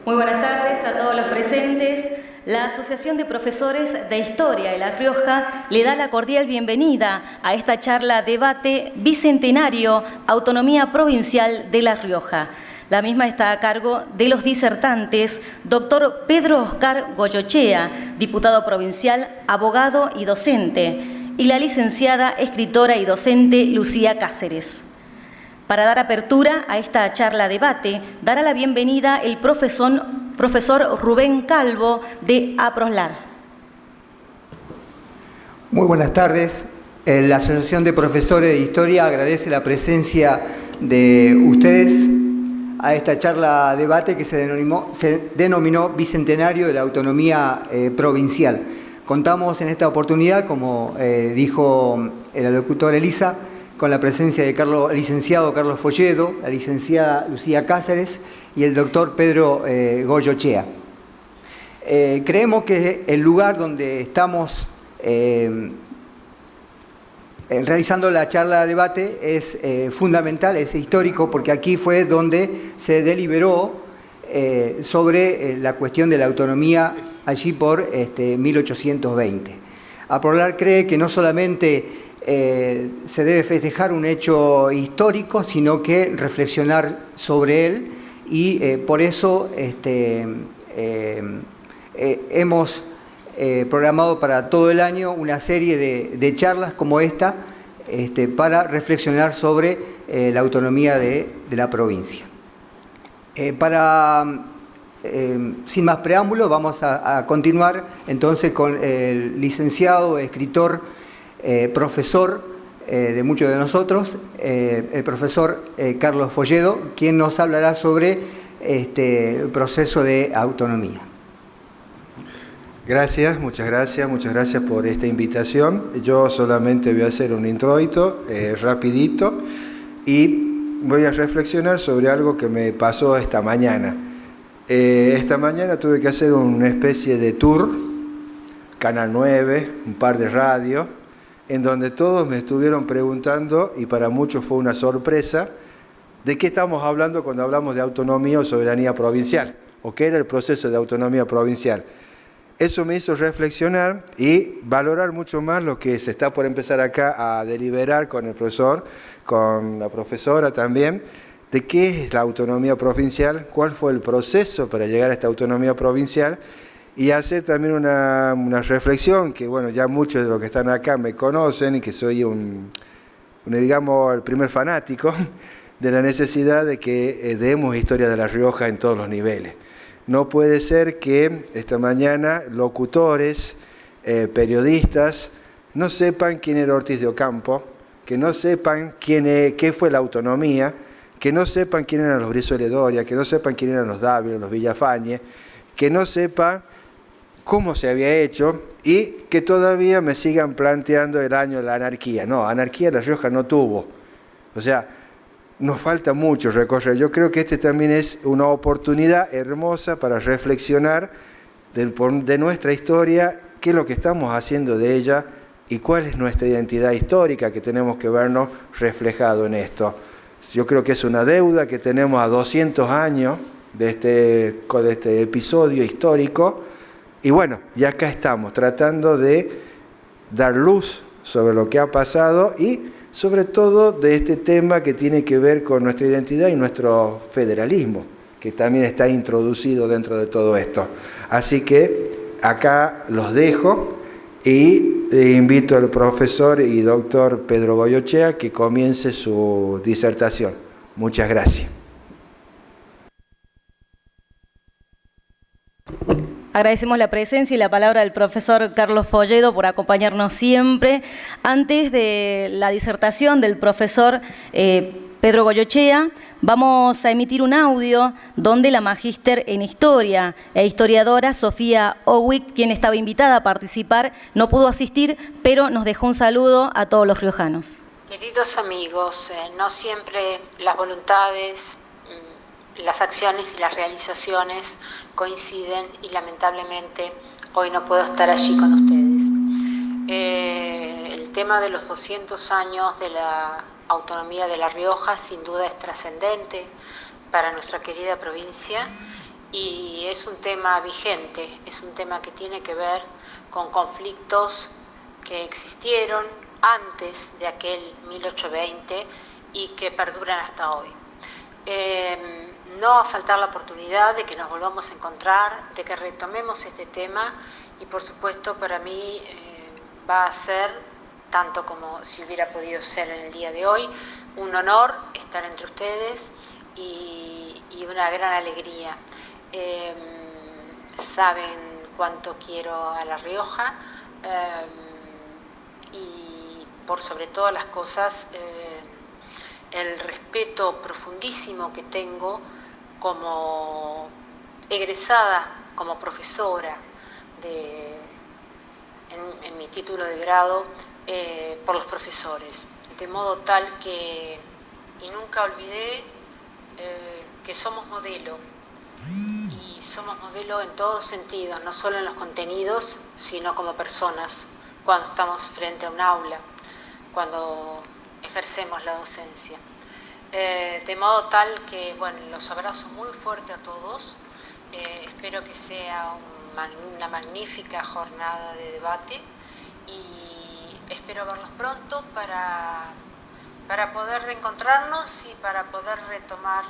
Muy buenas tardes a todos los presentes. La Asociación de Profesores de Historia de La Rioja le da la cordial bienvenida a esta charla debate bicentenario Autonomía Provincial de La Rioja. La misma está a cargo de los disertantes, doctor Pedro Oscar Goyochea, diputado provincial, abogado y docente, y la licenciada, escritora y docente Lucía Cáceres. Para dar apertura a esta charla debate, dará la bienvenida el profesor Rubén Calvo de APROSLAR. Muy buenas tardes. La Asociación de Profesores de Historia agradece la presencia de ustedes a esta charla debate que se denominó Bicentenario de la Autonomía Provincial. Contamos en esta oportunidad, como dijo el locutor Elisa, con la presencia del licenciado Carlos Folledo, la licenciada Lucía Cáceres y el doctor Pedro Goyochea. Creemos que el lugar donde estamos realizando la charla de debate es fundamental, es histórico, porque aquí fue donde se deliberó sobre la cuestión de la autonomía allí por 1820. APROSLAR cree que no solamente se debe festejar un hecho histórico, sino que reflexionar sobre él, y por eso hemos programado para todo el año una serie de charlas como esta para reflexionar sobre la autonomía de la provincia. Sin más preámbulo, vamos a continuar entonces con el licenciado, escritor, profesor de muchos de nosotros, el profesor Carlos Folledo, quien nos hablará sobre el proceso de autonomía. Gracias, muchas gracias por esta invitación. Yo solamente voy a hacer un introito rapidito y voy a reflexionar sobre algo que me pasó esta mañana. Esta mañana tuve que hacer una especie de tour, Canal 9, un par de radios, en donde todos me estuvieron preguntando, y para muchos fue una sorpresa, de qué estamos hablando cuando hablamos de autonomía o soberanía provincial, o qué era el proceso de autonomía provincial. Eso me hizo reflexionar y valorar mucho más lo que se está por empezar acá a deliberar con el profesor, con la profesora también, de qué es la autonomía provincial, cuál fue el proceso para llegar a esta autonomía provincial, y hacer también una reflexión que, bueno, ya muchos de los que están acá me conocen y que soy digamos, el primer fanático de la necesidad de que demos historia de La Rioja en todos los niveles. No puede ser que esta mañana locutores, periodistas, no sepan quién era Ortiz de Ocampo, que no sepan qué fue la autonomía, que no sepan quién eran los Brizuela de Doria, que no sepan quién eran los Dávila, los Villafañe, que no sepan cómo se había hecho, y que todavía me sigan planteando el año de la anarquía. No, anarquía La Rioja no tuvo. O sea, nos falta mucho recorrer. Yo creo que también es una oportunidad hermosa para reflexionar de nuestra historia, qué es lo que estamos haciendo de ella y cuál es nuestra identidad histórica, que tenemos que vernos reflejado en esto. Yo creo que es una deuda que tenemos a 200 años de este episodio histórico. Y bueno, y acá estamos tratando de dar luz sobre lo que ha pasado y sobre todo de este tema que tiene que ver con nuestra identidad y nuestro federalismo, que también está introducido dentro de todo esto. Así que acá los dejo y invito al profesor y doctor Pedro Goyochea que comience su disertación. Muchas gracias. Agradecemos la presencia y la palabra del profesor Carlos Folledo por acompañarnos siempre. Antes de la disertación del profesor Pedro Goyochea, vamos a emitir un audio donde la magíster en Historia e historiadora Sofía Owick, quien estaba invitada a participar, no pudo asistir, pero nos dejó un saludo a todos los riojanos. Queridos amigos, no siempre las voluntades, las acciones y las realizaciones coinciden, y lamentablemente hoy no puedo estar allí con ustedes. El tema de los 200 años de la autonomía de La Rioja sin duda es trascendente para nuestra querida provincia y es un tema vigente, es un tema que tiene que ver con conflictos que existieron antes de aquel 1820 y que perduran hasta hoy. No va a faltar la oportunidad de que nos volvamos a encontrar, de que retomemos este tema y por supuesto para mí va a ser, tanto como si hubiera podido ser en el día de hoy, un honor estar entre ustedes y una gran alegría. Saben cuánto quiero a La Rioja y por sobre todas las cosas el respeto profundísimo que tengo como egresada, como profesora en mi título de grado por los profesores, de modo tal que, y nunca olvidé que somos modelo, y somos modelo en todos sentidos, no solo en los contenidos, sino como personas, cuando estamos frente a un aula, cuando ejercemos la docencia. De modo tal que, bueno, los abrazo muy fuerte a todos, espero que sea una magnífica jornada de debate y espero verlos pronto para poder reencontrarnos y para poder retomar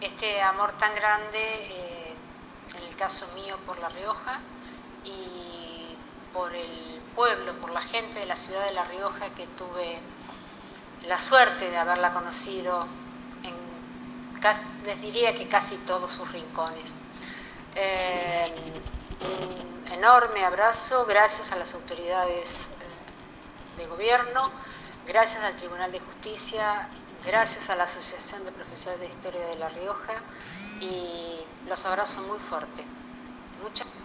este amor tan grande, en el caso mío por La Rioja y por el pueblo, por la gente de la ciudad de La Rioja, que tuve la suerte de haberla conocido les diría que casi todos sus rincones. Un enorme abrazo, gracias a las autoridades de gobierno, gracias al Tribunal de Justicia, gracias a la Asociación de Profesores de Historia de La Rioja y los abrazo muy fuerte. Muchas gracias.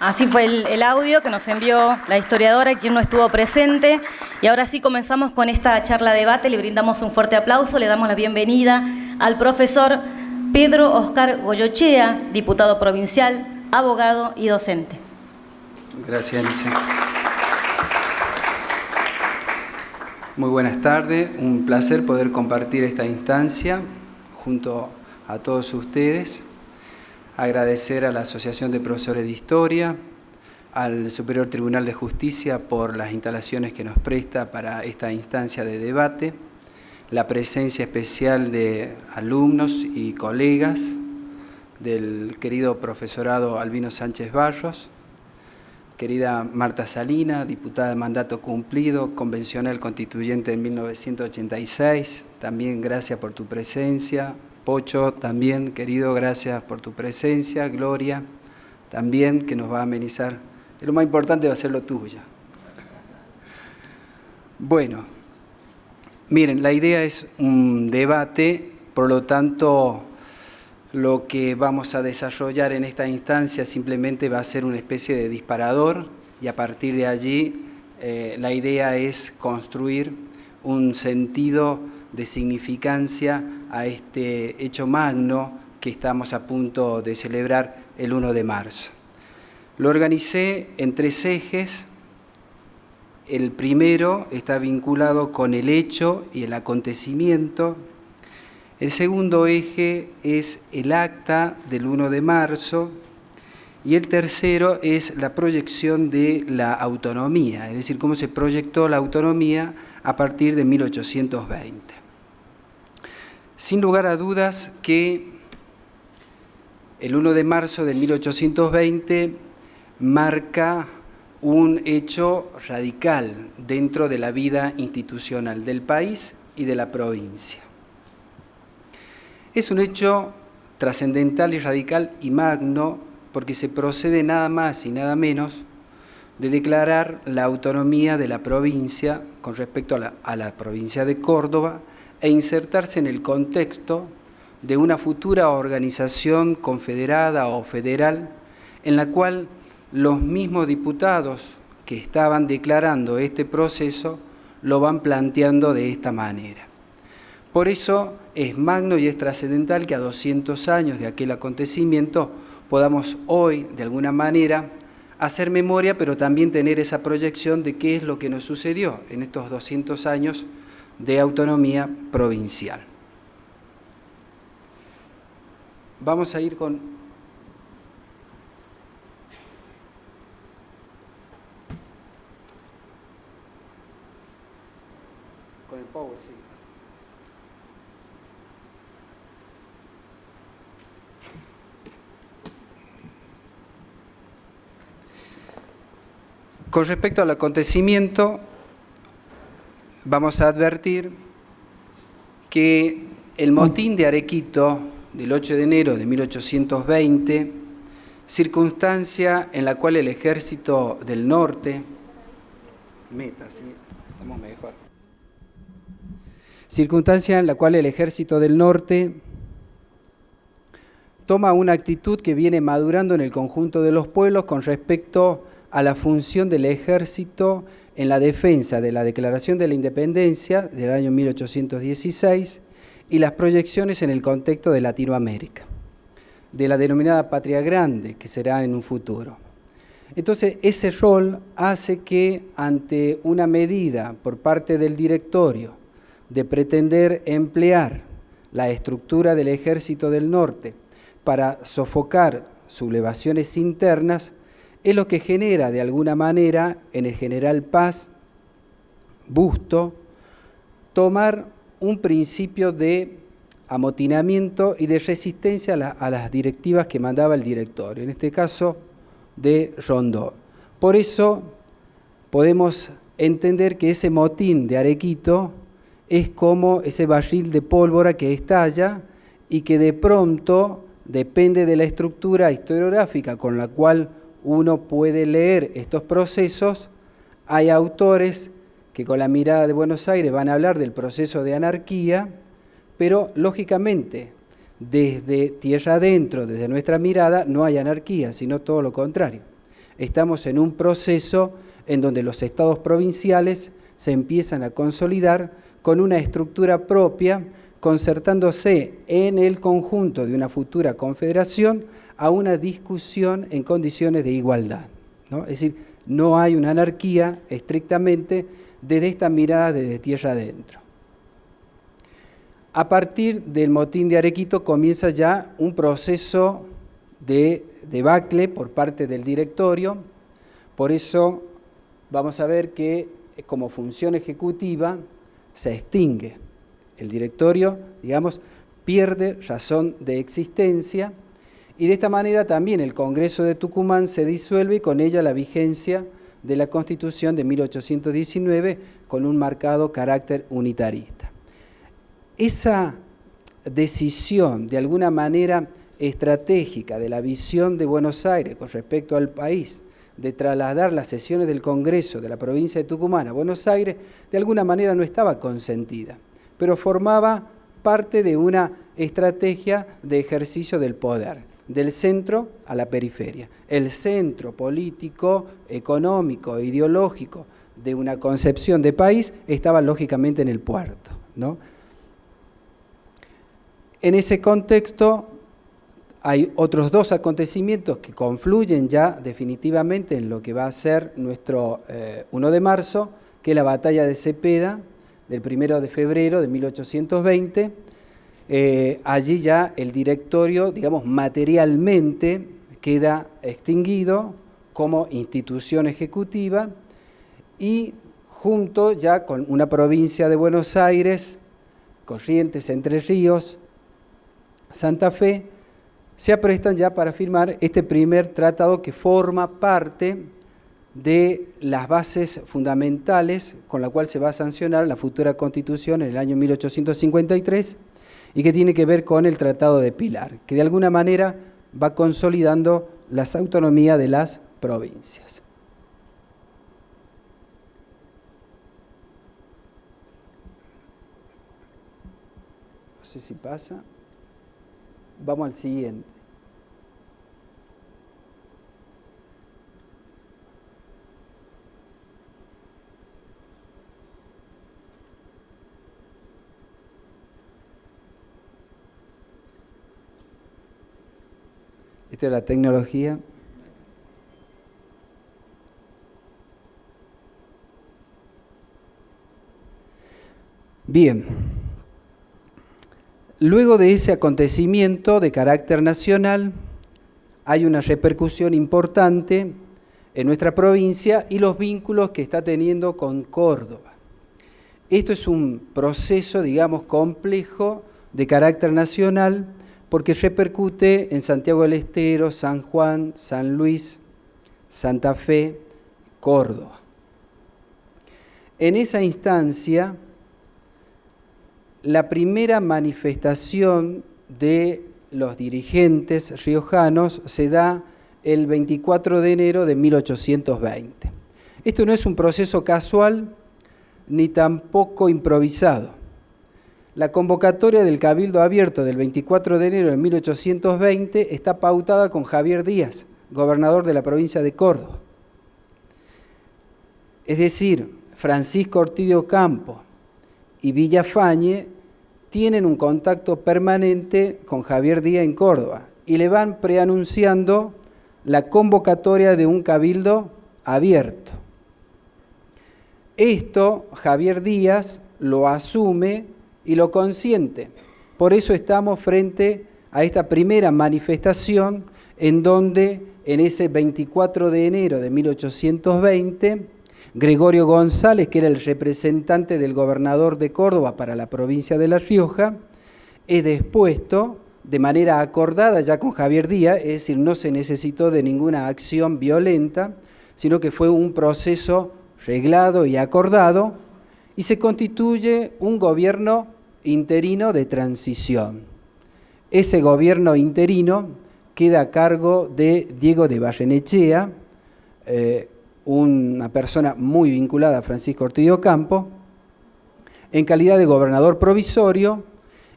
Así fue el audio que nos envió la historiadora, quien no estuvo presente. Y ahora sí comenzamos con esta charla debate. Le brindamos un fuerte aplauso, le damos la bienvenida al profesor Pedro Oscar Goyochea, diputado provincial, abogado y docente. Gracias, Alicia. Muy buenas tardes, un placer poder compartir esta instancia junto a todos ustedes. Agradecer a la Asociación de Profesores de Historia, al Superior Tribunal de Justicia por las instalaciones que nos presta para esta instancia de debate, la presencia especial de alumnos y colegas del querido profesorado Albino Sánchez Barros, querida Marta Salina, diputada de mandato cumplido, convencional constituyente en 1986, también gracias por tu presencia. Pocho, también, querido, gracias por tu presencia. Gloria, también, que nos va a amenizar. Y lo más importante va a ser lo tuyo. Bueno, miren, la idea es un debate, por lo tanto, lo que vamos a desarrollar en esta instancia simplemente va a ser una especie de disparador y a partir de allí la idea es construir un sentido de significancia a este hecho magno que estamos a punto de celebrar el 1 de marzo. Lo organicé en 3 ejes. El primero está vinculado con el hecho y el acontecimiento. El segundo eje es el acta del 1 de marzo. Y el tercero es la proyección de la autonomía, es decir, cómo se proyectó la autonomía a partir de 1820. Sin lugar a dudas que el 1 de marzo de 1820 marca un hecho radical dentro de la vida institucional del país y de la provincia. Es un hecho trascendental y radical y magno porque se procede nada más y nada menos de declarar la autonomía de la provincia con respecto a la provincia de Córdoba e insertarse en el contexto de una futura organización confederada o federal en la cual los mismos diputados que estaban declarando este proceso lo van planteando de esta manera. Por eso es magno y es trascendental que a 200 años de aquel acontecimiento podamos hoy, de alguna manera, hacer memoria, pero también tener esa proyección de qué es lo que nos sucedió en estos 200 años de autonomía provincial. Vamos a ir con el power, sí. Con respecto al acontecimiento, vamos a advertir que el motín de Arequito del 8 de enero de 1820, circunstancia en la cual el ejército del norte, circunstancia en la cual el ejército del norte toma una actitud que viene madurando en el conjunto de los pueblos con respecto a la función del ejército en la defensa de la Declaración de la Independencia del año 1816 y las proyecciones en el contexto de Latinoamérica, de la denominada Patria Grande, que será en un futuro. Entonces, ese rol hace que ante una medida por parte del directorio de pretender emplear la estructura del Ejército del Norte para sofocar sublevaciones internas, es lo que genera de alguna manera en el general Paz Busto tomar un principio de amotinamiento y de resistencia a las directivas que mandaba el directorio, en este caso de Rondó. Por eso podemos entender que ese motín de Arequito es como ese barril de pólvora que estalla y que de pronto depende de la estructura historiográfica con la cual uno puede leer estos procesos. Hay autores que con la mirada de Buenos Aires van a hablar del proceso de anarquía, pero lógicamente desde tierra adentro, desde nuestra mirada, no hay anarquía, sino todo lo contrario. Estamos en un proceso en donde los estados provinciales se empiezan a consolidar con una estructura propia, concertándose en el conjunto de una futura confederación a una discusión en condiciones de igualdad, ¿no? Es decir, no hay una anarquía estrictamente desde esta mirada desde tierra adentro. A partir del motín de Arequito comienza ya un proceso de debacle por parte del directorio, por eso vamos a ver que como función ejecutiva se extingue. El directorio, digamos, pierde razón de existencia y de esta manera también el Congreso de Tucumán se disuelve y con ella la vigencia de la Constitución de 1819 con un marcado carácter unitarista. Esa decisión, de alguna manera estratégica, de la visión de Buenos Aires con respecto al país, de trasladar las sesiones del Congreso de la provincia de Tucumán a Buenos Aires, de alguna manera no estaba consentida, pero formaba parte de una estrategia de ejercicio del poder, del centro a la periferia. El centro político, económico, ideológico de una concepción de país estaba lógicamente en el puerto, ¿no? En ese contexto hay otros dos acontecimientos que confluyen ya definitivamente en lo que va a ser nuestro 1 de marzo, que es la batalla de Cepeda, del 1 de febrero de 1820. Allí ya el directorio, digamos, materialmente queda extinguido como institución ejecutiva y junto ya con una provincia de Buenos Aires, Corrientes, Entre Ríos, Santa Fe, se aprestan ya para firmar este primer tratado que forma parte de las bases fundamentales con la cual se va a sancionar la futura Constitución en el año 1853 y que tiene que ver con el Tratado de Pilar, que de alguna manera va consolidando las autonomías de las provincias. No sé si pasa. Vamos al siguiente. Esta es la tecnología. Bien. Luego de ese acontecimiento de carácter nacional, hay una repercusión importante en nuestra provincia y los vínculos que está teniendo con Córdoba. Esto es un proceso, digamos, complejo de carácter nacional porque repercute en Santiago del Estero, San Juan, San Luis, Santa Fe, Córdoba. En esa instancia, la primera manifestación de los dirigentes riojanos se da el 24 de enero de 1820. Esto no es un proceso casual ni tampoco improvisado. La convocatoria del Cabildo Abierto del 24 de enero de 1820 está pautada con Javier Díaz, gobernador de la provincia de Córdoba. Es decir, Francisco Ortiz de Ocampo y Villafañe tienen un contacto permanente con Javier Díaz en Córdoba y le van preanunciando la convocatoria de un cabildo abierto. Esto Javier Díaz lo asume y lo consiente. Por eso estamos frente a esta primera manifestación en donde en ese 24 de enero de 1820, Gregorio González, que era el representante del gobernador de Córdoba para la provincia de La Rioja, es dispuesto de manera acordada ya con Javier Díaz, es decir, no se necesitó de ninguna acción violenta, sino que fue un proceso reglado y acordado, y se constituye un gobierno interino de transición. Ese gobierno interino queda a cargo de Diego de Barrenechea, una persona muy vinculada a Francisco Ortiz de Ocampo, en calidad de gobernador provisorio,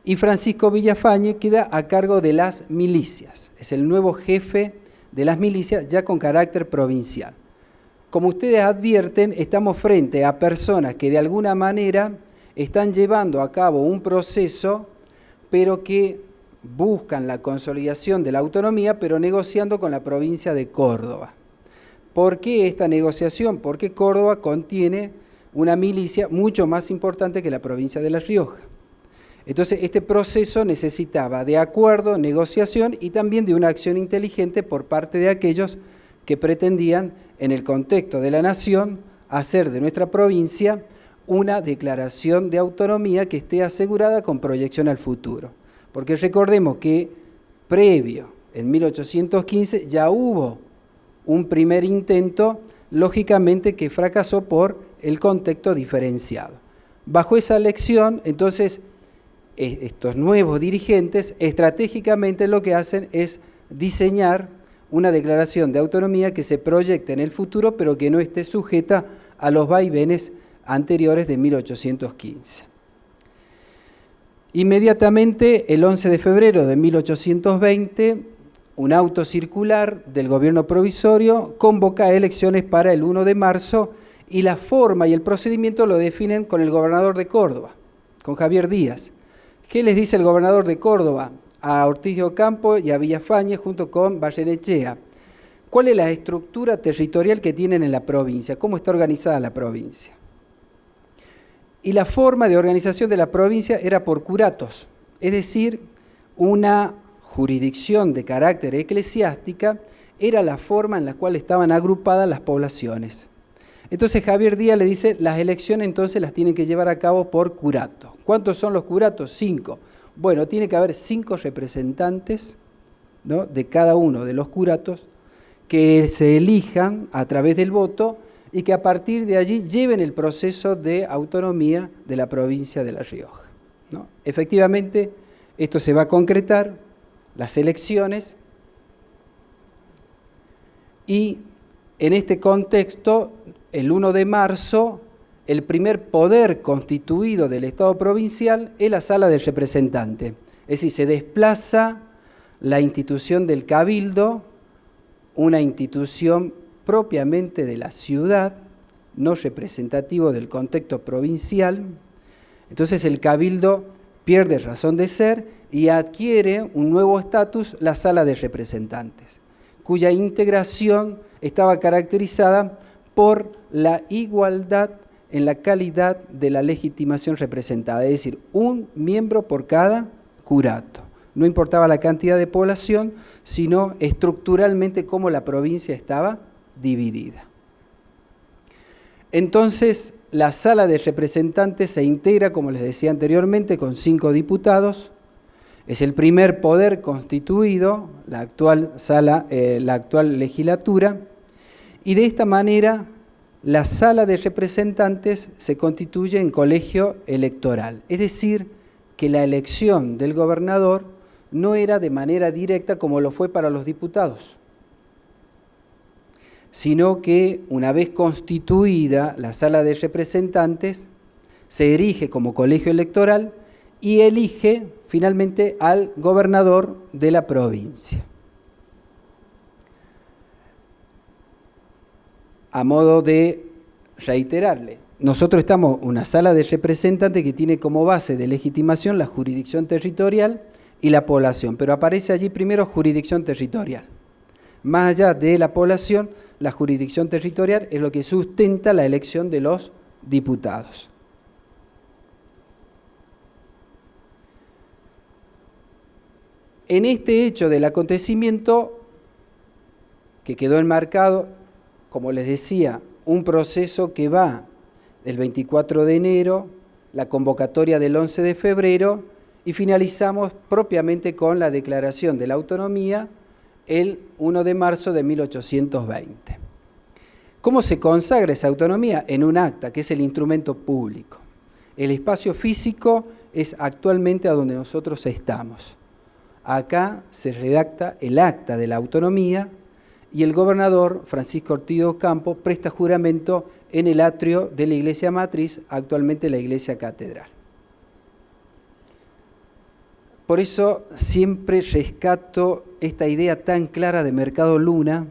y Francisco Villafañe queda a cargo de las milicias. Es el nuevo jefe de las milicias, ya con carácter provincial. Como ustedes advierten, estamos frente a personas que de alguna manera están llevando a cabo un proceso, pero que buscan la consolidación de la autonomía, pero negociando con la provincia de Córdoba. ¿Por qué esta negociación? Porque Córdoba contiene una milicia mucho más importante que la provincia de La Rioja. Entonces, este proceso necesitaba de acuerdo, negociación y también de una acción inteligente por parte de aquellos que pretendían, en el contexto de la nación, hacer de nuestra provincia una declaración de autonomía que esté asegurada con proyección al futuro. Porque recordemos que previo, en 1815, ya hubo un primer intento, lógicamente que fracasó por el contexto diferenciado. Bajo esa lección, entonces, estos nuevos dirigentes estratégicamente lo que hacen es diseñar una declaración de autonomía que se proyecte en el futuro, pero que no esté sujeta a los vaivenes anteriores de 1815. Inmediatamente, el 11 de febrero de 1820, un auto circular del gobierno provisorio convoca elecciones para el 1 de marzo y la forma y el procedimiento lo definen con el gobernador de Córdoba, con Javier Díaz. ¿Qué les dice el gobernador de Córdoba? A Ortiz de Ocampo y a Villafañe junto con Barrenechea. ¿Cuál es la estructura territorial que tienen en la provincia? ¿Cómo está organizada la provincia? Y la forma de organización de la provincia era por curatos, es decir, una jurisdicción de carácter eclesiástica era la forma en la cual estaban agrupadas las poblaciones. Entonces Javier Díaz le dice, las elecciones entonces las tienen que llevar a cabo por curatos. ¿Cuántos son los curatos? 5. Bueno, tiene que haber 5 representantes, ¿no?, de cada uno de los curatos que se elijan a través del voto y que a partir de allí lleven el proceso de autonomía de la provincia de La Rioja, ¿no? Efectivamente, esto se va a concretar, las elecciones, y en este contexto, el 1 de marzo, el primer poder constituido del Estado provincial es la Sala de Representantes. Es decir, se desplaza la institución del Cabildo, una institución propiamente de la ciudad, no representativo del contexto provincial. Entonces el Cabildo pierde razón de ser y adquiere un nuevo estatus, la Sala de Representantes, cuya integración estaba caracterizada por la igualdad en la calidad de la legitimación representada, es decir, un miembro por cada curato. No importaba la cantidad de población, sino estructuralmente cómo la provincia estaba dividida. Entonces, la Sala de Representantes se integra, como les decía anteriormente, con 5 diputados. Es el primer poder constituido, la actual legislatura, y de esta manera la Sala de Representantes se constituye en colegio electoral. Es decir, que la elección del gobernador no era de manera directa como lo fue para los diputados, sino que una vez constituida la Sala de Representantes, se erige como colegio electoral y elige finalmente al gobernador de la provincia. A modo de reiterarle, nosotros estamos en una Sala de Representantes que tiene como base de legitimación la jurisdicción territorial y la población, pero aparece allí primero jurisdicción territorial. Más allá de la población, la jurisdicción territorial es lo que sustenta la elección de los diputados. En este hecho del acontecimiento, que quedó enmarcado, como les decía, un proceso que va del 24 de enero, la convocatoria del 11 de febrero, y finalizamos propiamente con la declaración de la autonomía el 1 de marzo de 1820. ¿Cómo se consagra esa autonomía? En un acta, que es el instrumento público. El espacio físico es actualmente a donde nosotros estamos. Acá se redacta el acta de la autonomía y el gobernador, Francisco Ortiz de Ocampo, presta juramento en el atrio de la iglesia matriz, actualmente la iglesia catedral. Por eso siempre rescato esta idea tan clara de Mercado Luna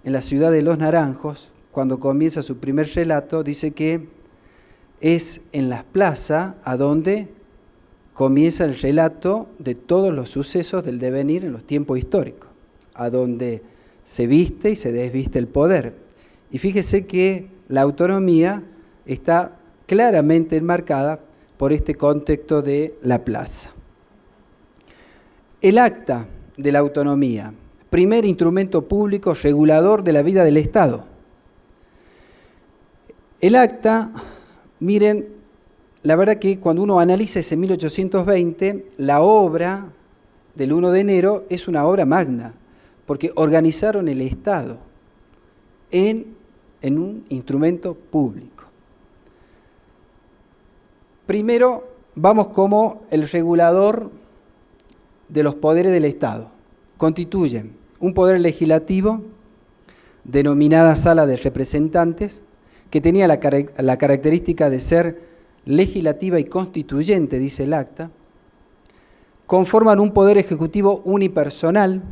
en la ciudad de Los Naranjos. Cuando comienza su primer relato, dice que es en las plazas a donde comienza el relato de todos los sucesos del devenir en los tiempos históricos, a donde se viste y se desviste el poder. Y fíjese que la autonomía está claramente enmarcada por este contexto de la plaza. El acta de la autonomía, primer instrumento público regulador de la vida del Estado. El acta, miren, la verdad que cuando uno analiza ese 1820, la obra del 1 de enero es una obra magna, porque organizaron el Estado en un instrumento público. Primero, vamos como el regulador de los poderes del Estado. Constituyen un poder legislativo, denominada Sala de Representantes, que tenía la característica de ser legislativa y constituyente, dice el acta. Conforman un poder ejecutivo unipersonal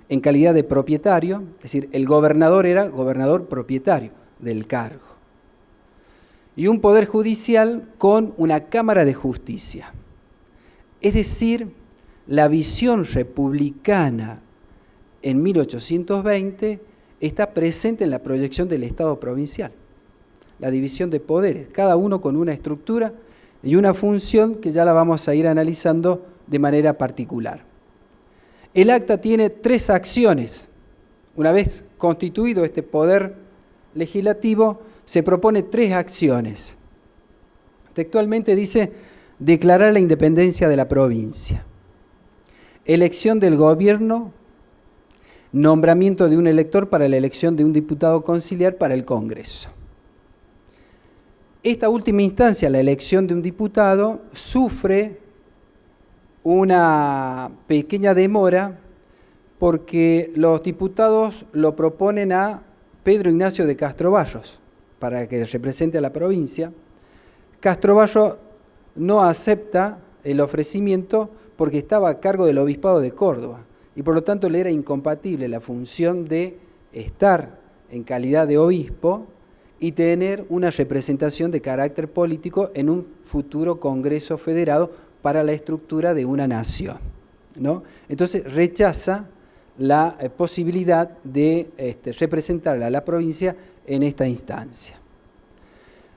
en calidad de propietario, es decir, el gobernador era gobernador propietario del cargo. Y un poder judicial con una Cámara de Justicia. Es decir, la visión republicana en 1820 está presente en la proyección del Estado provincial. La división de poderes, cada uno con una estructura y una función que ya la vamos a ir analizando de manera particular. El acta tiene 3 acciones. Una vez constituido este poder legislativo, se propone 3 acciones. Textualmente dice, declarar la independencia de la provincia, elección del gobierno, nombramiento de un elector para la elección de un diputado conciliar para el Congreso. Esta última instancia, la elección de un diputado, sufre una pequeña demora porque los diputados lo proponen a Pedro Ignacio de Castrovallos para que represente a la provincia. Castrovallos no acepta el ofrecimiento porque estaba a cargo del obispado de Córdoba y por lo tanto le era incompatible la función de estar en calidad de obispo y tener una representación de carácter político en un futuro Congreso federado para la estructura de una nación, ¿no? Entonces rechaza la posibilidad de representar a la provincia en esta instancia.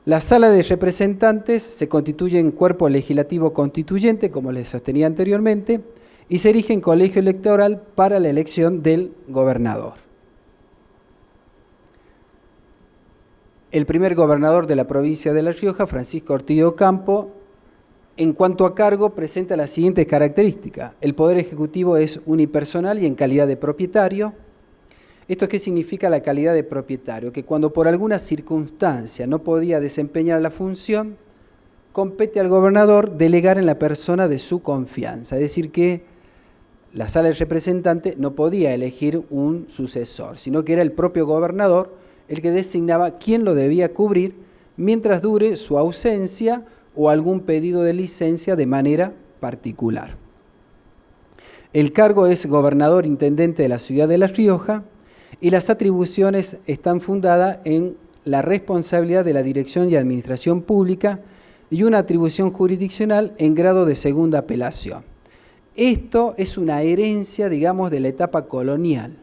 La Sala de Representantes se constituye en cuerpo legislativo constituyente, como les sostenía anteriormente, y se erige en colegio electoral para la elección del gobernador. El primer gobernador de la provincia de La Rioja, Francisco Ortiz de Ocampo, en cuanto a cargo, presenta las siguientes características. El Poder Ejecutivo es unipersonal y en calidad de propietario. ¿Esto qué significa la calidad de propietario? Que cuando por alguna circunstancia no podía desempeñar la función, compete al gobernador delegar en la persona de su confianza. Es decir, que la Sala de Representantes no podía elegir un sucesor, sino que era el propio gobernador el que designaba quién lo debía cubrir mientras dure su ausencia o algún pedido de licencia de manera particular. El cargo es gobernador intendente de la ciudad de La Rioja y las atribuciones están fundadas en la responsabilidad de la dirección y administración pública y una atribución jurisdiccional en grado de segunda apelación. Esto es una herencia, digamos, de la etapa colonial.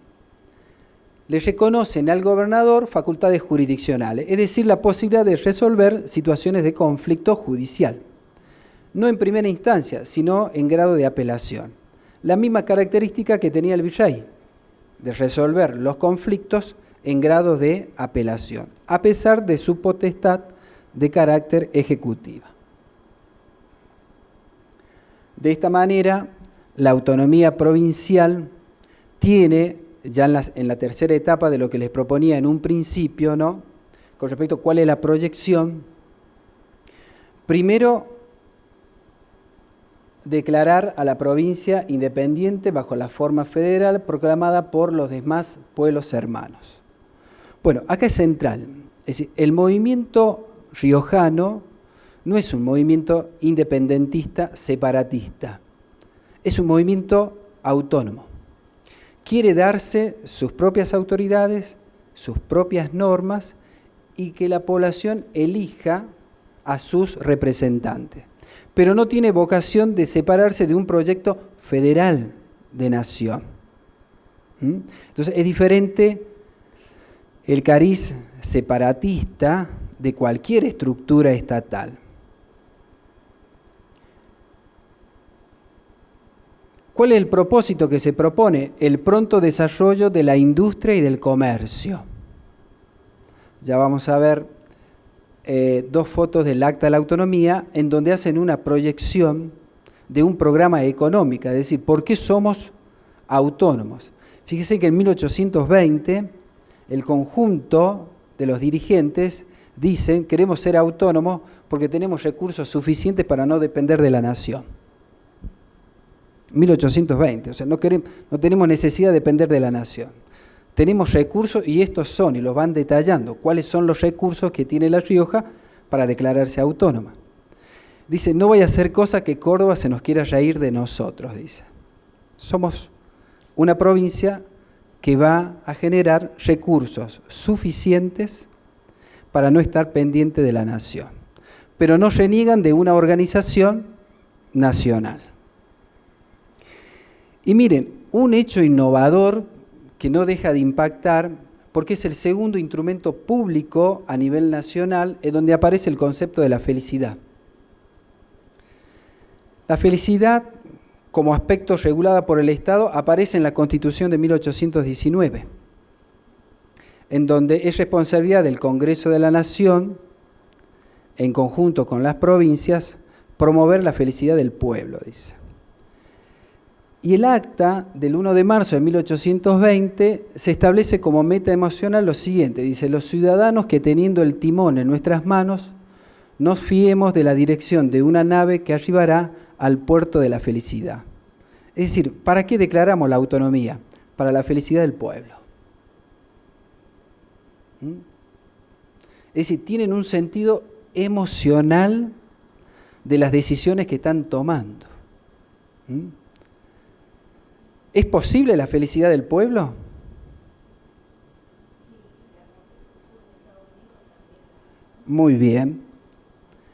Le reconocen al gobernador facultades jurisdiccionales, es decir, la posibilidad de resolver situaciones de conflicto judicial, no en primera instancia, sino en grado de apelación. La misma característica que tenía el virrey, de resolver los conflictos en grado de apelación, a pesar de su potestad de carácter ejecutiva. De esta manera, la autonomía provincial tiene, ya en la tercera etapa de lo que les proponía en un principio, ¿no?, con respecto a cuál es la proyección, primero, declarar a la provincia independiente bajo la forma federal proclamada por los demás pueblos hermanos. Bueno, acá es central, es decir, el movimiento riojano no es un movimiento independentista separatista, es un movimiento autónomo. Quiere darse sus propias autoridades, sus propias normas y que la población elija a sus representantes. Pero no tiene vocación de separarse de un proyecto federal de nación. Entonces es diferente el cariz separatista de cualquier estructura estatal. ¿Cuál es el propósito que se propone? El pronto desarrollo de la industria y del comercio. Ya vamos a ver dos fotos del Acta de la Autonomía en donde hacen una proyección de un programa económico, es decir, ¿por qué somos autónomos? Fíjese que en 1820 el conjunto de los dirigentes dicen queremos ser autónomos porque tenemos recursos suficientes para no depender de la nación. 1820, o sea, no tenemos necesidad de depender de la nación. Tenemos recursos y estos son, y los van detallando, cuáles son los recursos que tiene La Rioja para declararse autónoma. Dice, no vaya a ser cosa que Córdoba se nos quiera reír de nosotros, dice. Somos una provincia que va a generar recursos suficientes para no estar pendiente de la nación, pero no reniegan de una organización nacional. Y miren, un hecho innovador que no deja de impactar, porque es el segundo instrumento público a nivel nacional en donde aparece el concepto de la felicidad. La felicidad, como aspecto regulado por el Estado, aparece en la Constitución de 1819, en donde es responsabilidad del Congreso de la Nación, en conjunto con las provincias, promover la felicidad del pueblo, dice. Y el acta del 1 de marzo de 1820 se establece como meta emocional lo siguiente, dice, los ciudadanos que teniendo el timón en nuestras manos, nos fiemos de la dirección de una nave que arribará al puerto de la felicidad. Es decir, ¿para qué declaramos la autonomía? Para la felicidad del pueblo. Es decir, tienen un sentido emocional de las decisiones que están tomando. ¿Es posible la felicidad del pueblo? Muy bien.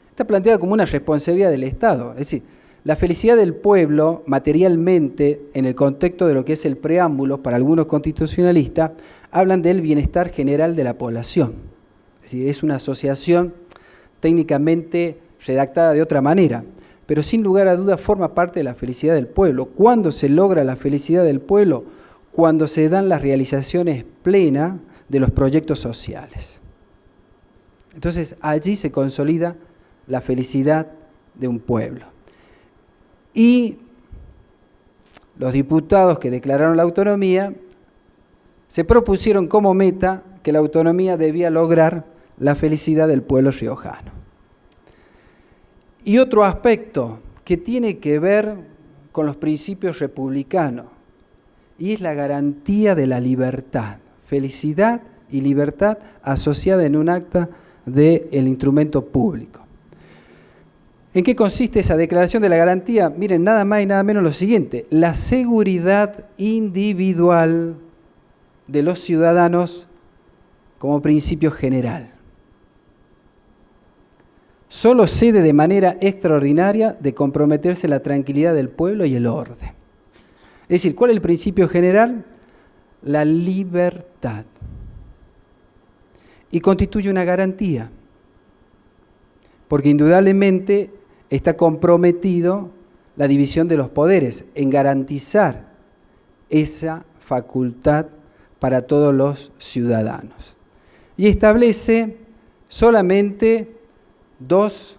Está planteada como una responsabilidad del Estado. Es decir, la felicidad del pueblo, materialmente, en el contexto de lo que es el preámbulo, para algunos constitucionalistas, hablan del bienestar general de la población. Es decir, es una asociación técnicamente redactada de otra manera, pero sin lugar a dudas forma parte de la felicidad del pueblo. ¿Cuándo se logra la felicidad del pueblo? Cuando se dan las realizaciones plenas de los proyectos sociales. Entonces allí se consolida la felicidad de un pueblo. Y los diputados que declararon la autonomía se propusieron como meta que la autonomía debía lograr la felicidad del pueblo riojano. Y otro aspecto que tiene que ver con los principios republicanos, y es la garantía de la libertad, felicidad y libertad asociada en un acta del instrumento público. ¿En qué consiste esa declaración de la garantía? Miren, nada más y nada menos lo siguiente: la seguridad individual de los ciudadanos como principio general. Solo cede de manera extraordinaria de comprometerse la tranquilidad del pueblo y el orden. Es decir, ¿cuál es el principio general? La libertad. Y constituye una garantía, porque indudablemente está comprometido la división de los poderes en garantizar esa facultad para todos los ciudadanos. Y establece solamente 2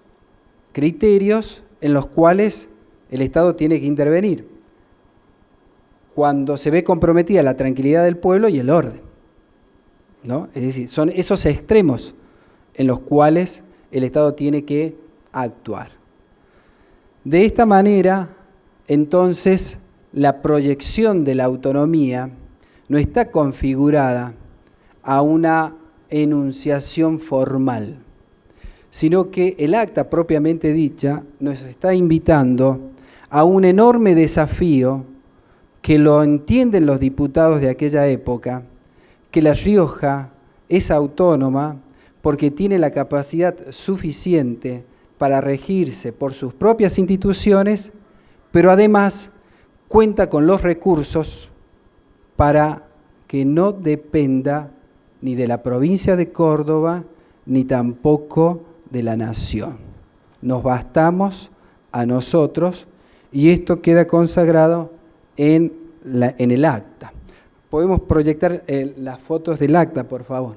criterios en los cuales el Estado tiene que intervenir cuando se ve comprometida la tranquilidad del pueblo y el orden, ¿no? Es decir, son esos extremos en los cuales el Estado tiene que actuar. De esta manera, entonces, la proyección de la autonomía no está configurada a una enunciación formal, sino que el acta propiamente dicha nos está invitando a un enorme desafío que lo entienden los diputados de aquella época, que La Rioja es autónoma porque tiene la capacidad suficiente para regirse por sus propias instituciones, pero además cuenta con los recursos para que no dependa ni de la provincia de Córdoba, ni tampoco de la nación. Nos bastamos a nosotros y esto queda consagrado en el acta. Podemos proyectar las fotos del acta, por favor.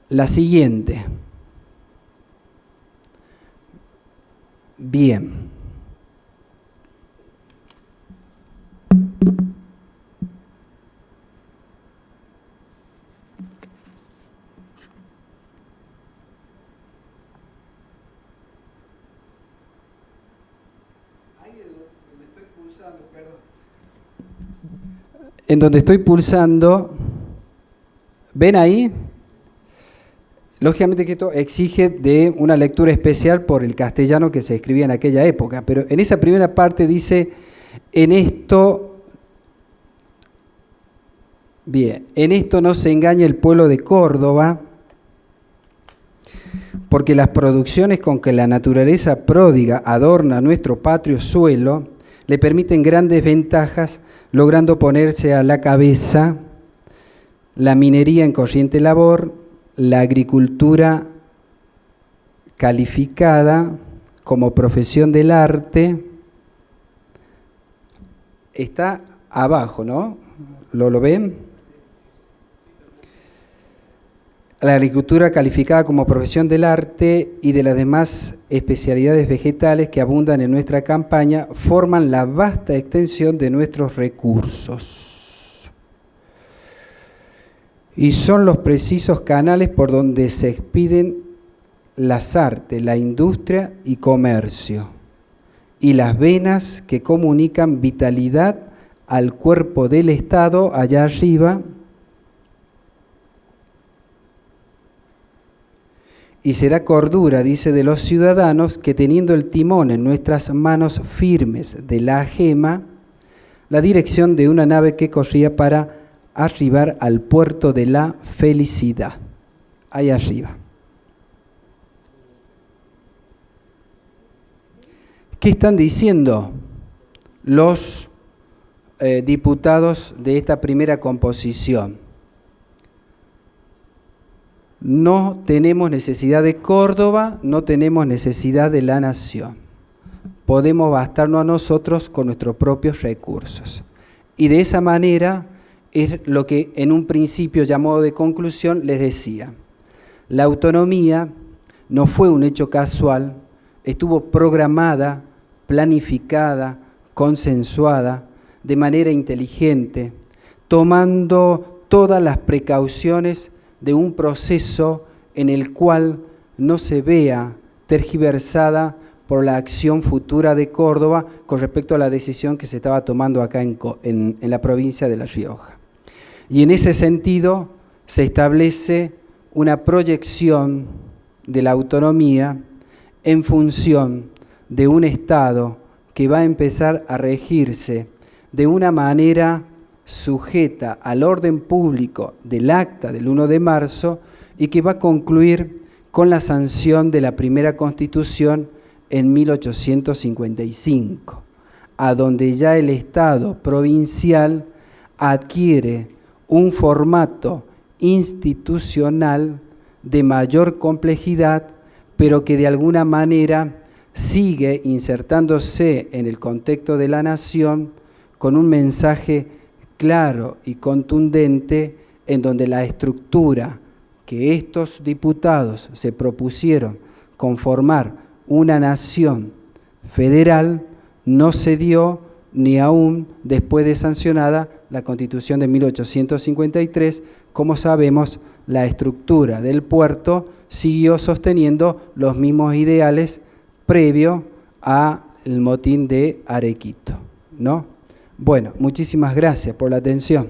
La siguiente. Bien. En donde estoy pulsando, ¿ven ahí? Lógicamente que esto exige de una lectura especial por el castellano que se escribía en aquella época, pero en esa primera parte dice, en esto no se engaña el pueblo de Córdoba, porque las producciones con que la naturaleza pródiga adorna nuestro patrio suelo le permiten grandes ventajas, logrando ponerse a la cabeza la minería en corriente labor, la agricultura calificada como profesión del arte. Está abajo, ¿no? ¿Lo ven? La agricultura calificada como profesión del arte y de las demás especialidades vegetales que abundan en nuestra campaña forman la vasta extensión de nuestros recursos. Y son los precisos canales por donde se expiden las artes, la industria y comercio, y las venas que comunican vitalidad al cuerpo del Estado allá arriba, y será cordura, dice, de los ciudadanos que teniendo el timón en nuestras manos firmes de la gema, la dirección de una nave que corría para arribar al puerto de la felicidad, ahí arriba. ¿Qué están diciendo los diputados de esta primera composición? no tenemos necesidad de Córdoba, no tenemos necesidad de la nación. Podemos bastarnos a nosotros con nuestros propios recursos. Y de esa manera es lo que en un principio, ya a modo de conclusión, les decía. La autonomía no fue un hecho casual, estuvo programada, planificada, consensuada, de manera inteligente, tomando todas las precauciones de un proceso en el cual no se vea tergiversada por la acción futura de Córdoba con respecto a la decisión que se estaba tomando acá en la provincia de La Rioja. Y en ese sentido se establece una proyección de la autonomía en función de un Estado que va a empezar a regirse de una manera sujeta al orden público del acta del 1 de marzo y que va a concluir con la sanción de la primera Constitución en 1855, a donde ya el Estado provincial adquiere un formato institucional de mayor complejidad, pero que de alguna manera sigue insertándose en el contexto de la nación con un mensaje claro y contundente en donde la estructura que estos diputados se propusieron conformar una nación federal no se dio ni aún después de sancionada la Constitución de 1853. Como sabemos, la estructura del puerto siguió sosteniendo los mismos ideales previo al motín de Arequito, ¿no? Bueno, muchísimas gracias por la atención.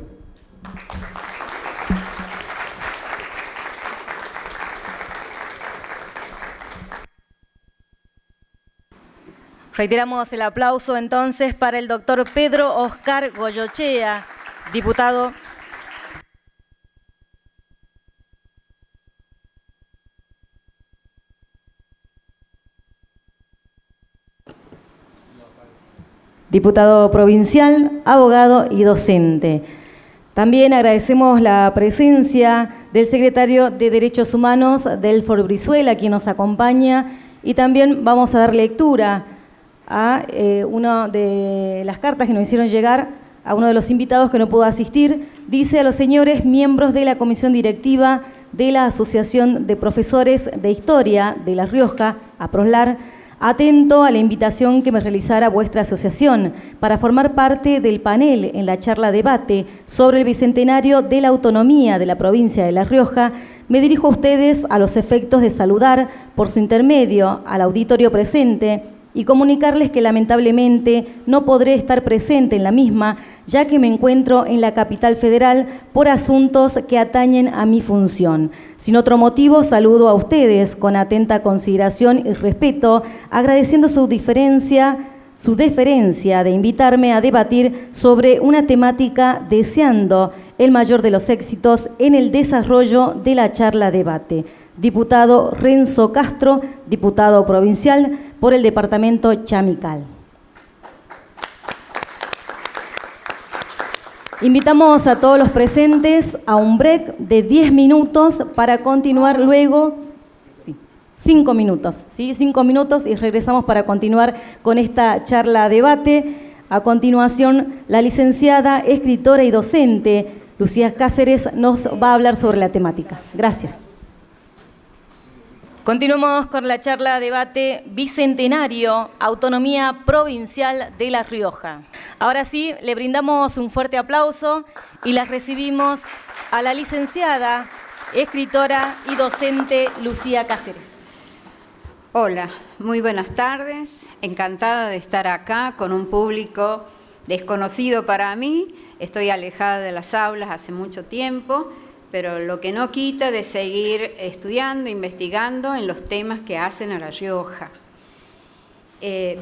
Reiteramos el aplauso entonces para el doctor Pedro Oscar Goyochea, diputado. Diputado provincial, abogado y docente. También agradecemos la presencia del secretario de Derechos Humanos, Delfor Brizuela, quien nos acompaña, y también vamos a dar lectura a una de las cartas que nos hicieron llegar a uno de los invitados que no pudo asistir. Dice: a los señores miembros de la Comisión Directiva de la Asociación de Profesores de Historia de La Rioja, APROSLAR, atento a la invitación que me realizara vuestra asociación para formar parte del panel en la charla debate sobre el bicentenario de la autonomía de la provincia de La Rioja, me dirijo a ustedes a los efectos de saludar por su intermedio al auditorio presente y comunicarles que lamentablemente no podré estar presente en la misma, ya que me encuentro en la capital federal por asuntos que atañen a mi función. Sin otro motivo, saludo a ustedes con atenta consideración y respeto, agradeciendo su deferencia de invitarme a debatir sobre una temática, deseando el mayor de los éxitos en el desarrollo de la charla debate. Diputado Renzo Castro, diputado provincial por el departamento Chamical. Invitamos a todos los presentes a un break de 10 minutos para continuar luego, 5 minutos, ¿sí? 5 minutos y regresamos para continuar con esta charla debate. A continuación, la licenciada, escritora y docente Lucía Cáceres nos va a hablar sobre la temática. Gracias. Continuamos con la charla debate Bicentenario, Autonomía Provincial de La Rioja. Ahora sí, le brindamos un fuerte aplauso y la recibimos a la licenciada, escritora y docente Lucía Cáceres. Hola, muy buenas tardes. Encantada de estar acá con un público desconocido para mí. Estoy alejada de las aulas hace mucho tiempo, pero lo que no quita de seguir estudiando, investigando en los temas que hacen a La Rioja.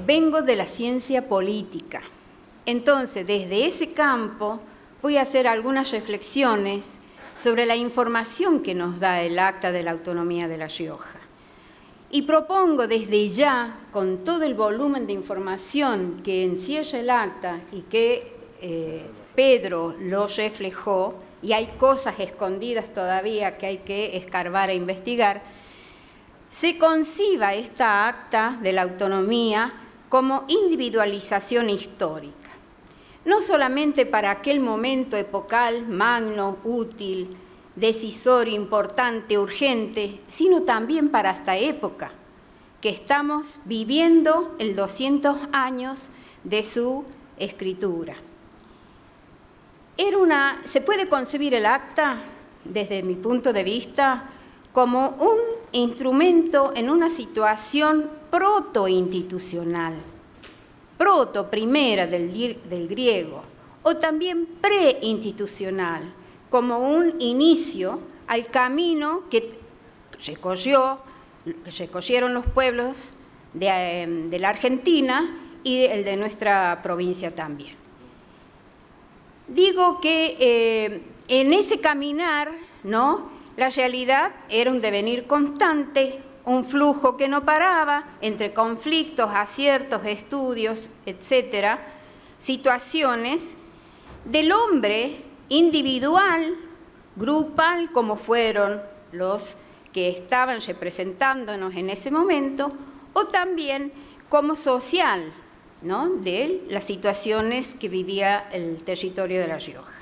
Vengo de la ciencia política, entonces desde ese campo voy a hacer algunas reflexiones sobre la información que nos da el Acta de la Autonomía de La Rioja. Y propongo desde ya, con todo el volumen de información que encierra el acta y que Pedro lo reflejó, y hay cosas escondidas todavía que hay que escarbar e investigar, se conciba esta acta de la autonomía como individualización histórica. No solamente para aquel momento epocal, magno, útil, decisorio, importante, urgente, sino también para esta época, que estamos viviendo el 200 años de su escritura. Se puede concebir el acta, desde mi punto de vista, como un instrumento en una situación proto-institucional, primera del griego, o también pre-institucional, como un inicio al camino que recogieron los pueblos de la Argentina y el de nuestra provincia también. Digo que en ese caminar, ¿no?, la realidad era un devenir constante, un flujo que no paraba entre conflictos, aciertos, estudios, etcétera, situaciones del hombre individual, grupal, como fueron los que estaban representándonos en ese momento, o también como social, ¿no?, de las situaciones que vivía el territorio de La Rioja.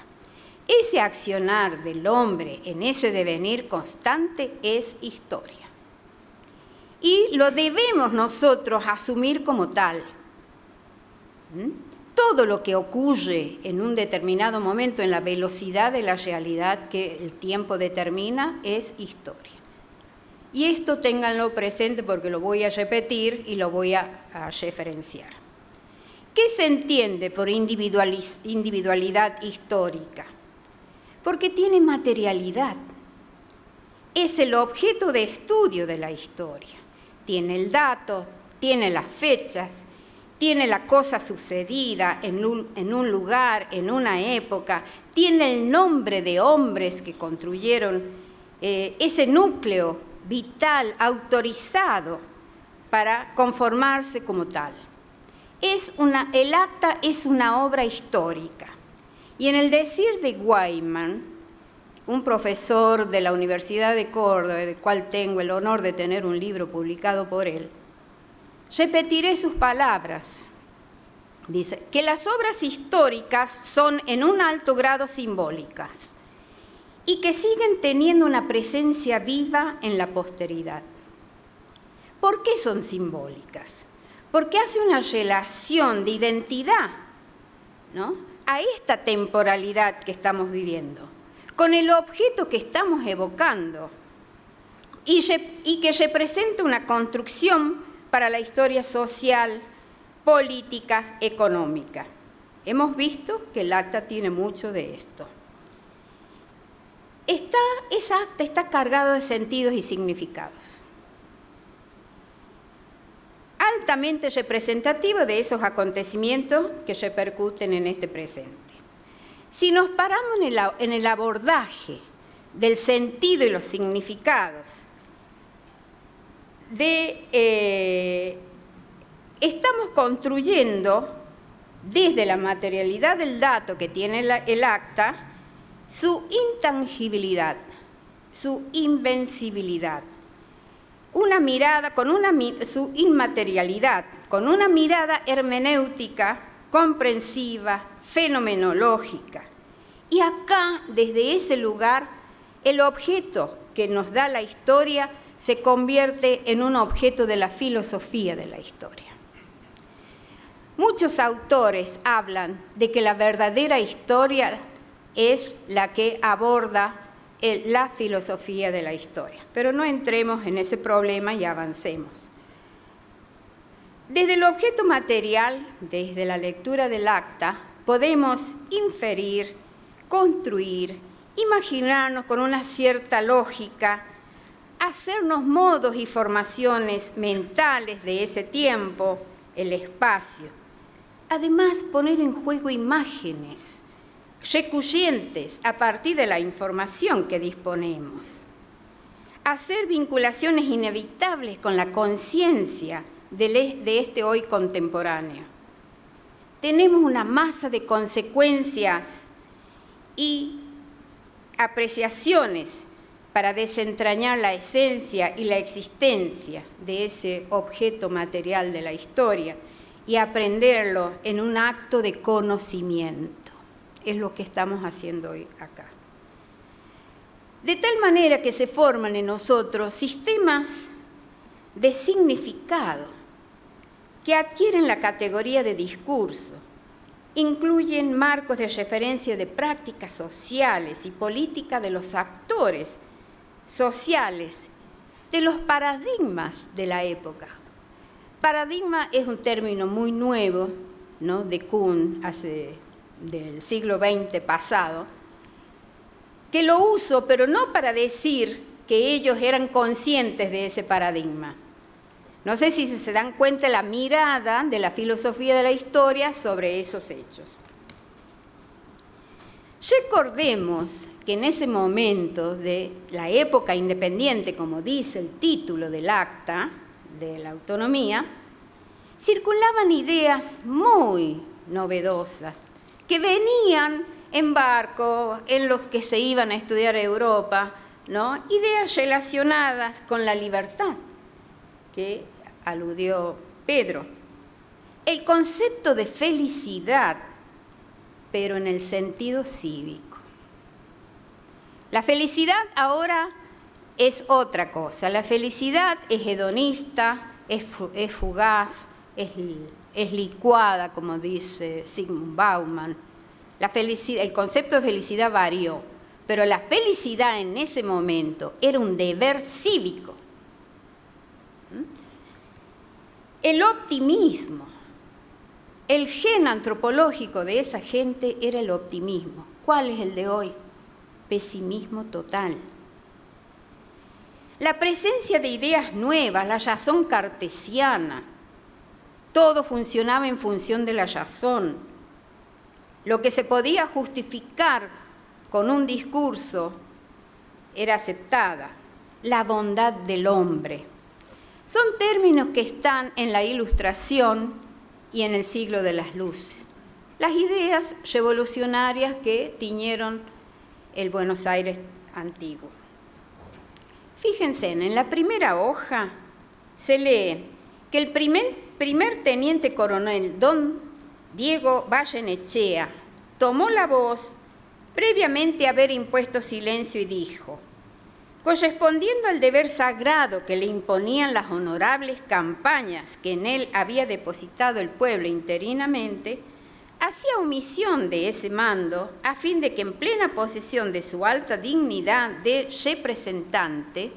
Ese accionar del hombre en ese devenir constante es historia. Y lo debemos nosotros asumir como tal. Todo lo que ocurre en un determinado momento en la velocidad de la realidad que el tiempo determina es historia. Y esto ténganlo presente porque lo voy a repetir y lo voy a referenciar. ¿Qué se entiende por individualidad histórica? Porque tiene materialidad. Es el objeto de estudio de la historia. Tiene el dato, tiene las fechas, tiene la cosa sucedida en un lugar, en una época, tiene el nombre de hombres que construyeron ese núcleo vital, autorizado para conformarse como tal. El acta es una obra histórica. Y en el decir de Guayman, un profesor de la Universidad de Córdoba, del cual tengo el honor de tener un libro publicado por él, repetiré sus palabras. Dice que las obras históricas son en un alto grado simbólicas y que siguen teniendo una presencia viva en la posteridad. ¿Por qué son simbólicas? Porque hace una relación de identidad, ¿no?, a esta temporalidad que estamos viviendo, con el objeto que estamos evocando y que representa una construcción para la historia social, política, económica. Hemos visto que el acta tiene mucho de esto. Esa acta está cargada de sentidos y significados, altamente representativo de esos acontecimientos que repercuten en este presente. Si nos paramos en el abordaje del sentido y los significados, estamos construyendo desde la materialidad del dato que tiene el acta su intangibilidad, su invencibilidad. Una mirada su inmaterialidad, con una mirada hermenéutica, comprensiva, fenomenológica. Y acá, desde ese lugar, el objeto que nos da la historia se convierte en un objeto de la filosofía de la historia. Muchos autores hablan de que la verdadera historia es la que aborda la filosofía de la historia. Pero no entremos en ese problema y avancemos. Desde el objeto material, desde la lectura del acta, podemos inferir, construir, imaginarnos con una cierta lógica, hacernos modos y formaciones mentales de ese tiempo, el espacio. Además, poner en juego imágenes recurrentes a partir de la información que disponemos. Hacer vinculaciones inevitables con la conciencia de este hoy contemporáneo. Tenemos una masa de consecuencias y apreciaciones para desentrañar la esencia y la existencia de ese objeto material de la historia y aprenderlo en un acto de conocimiento. Es lo que estamos haciendo hoy acá. De tal manera que se forman en nosotros sistemas de significado que adquieren la categoría de discurso, incluyen marcos de referencia de prácticas sociales y políticas de los actores sociales, de los paradigmas de la época. Paradigma es un término muy nuevo, ¿no?, de Kuhn, del siglo XX pasado, que lo uso, pero no para decir que ellos eran conscientes de ese paradigma. No sé si se dan cuenta la mirada de la filosofía de la historia sobre esos hechos. Recordemos que en ese momento de la época independiente, como dice el título del acta de la autonomía, circulaban ideas muy novedosas que venían en barco, en los que se iban a estudiar a Europa, ¿no? Ideas relacionadas con la libertad, que aludió Pedro. El concepto de felicidad, pero en el sentido cívico. La felicidad ahora es otra cosa. La felicidad es hedonista, es fugaz, es licuada, como dice Zygmunt Bauman. El concepto de felicidad varió, pero la felicidad en ese momento era un deber cívico. El optimismo, el gen antropológico de esa gente era el optimismo. ¿Cuál es el de hoy? Pesimismo total. La presencia de ideas nuevas, la razón cartesiana, todo funcionaba en función de la razón. Lo que se podía justificar con un discurso era aceptada. La bondad del hombre. Son términos que están en la Ilustración y en el siglo de las luces. Las ideas revolucionarias que tiñeron el Buenos Aires antiguo. Fíjense, en la primera hoja se lee que el primer teniente coronel don Diego Vallenechea tomó la voz previamente a haber impuesto silencio y dijo: correspondiendo al deber sagrado que le imponían las honorables campañas que en él había depositado el pueblo interinamente, hacía omisión de ese mando a fin de que en plena posesión de su alta dignidad de representante,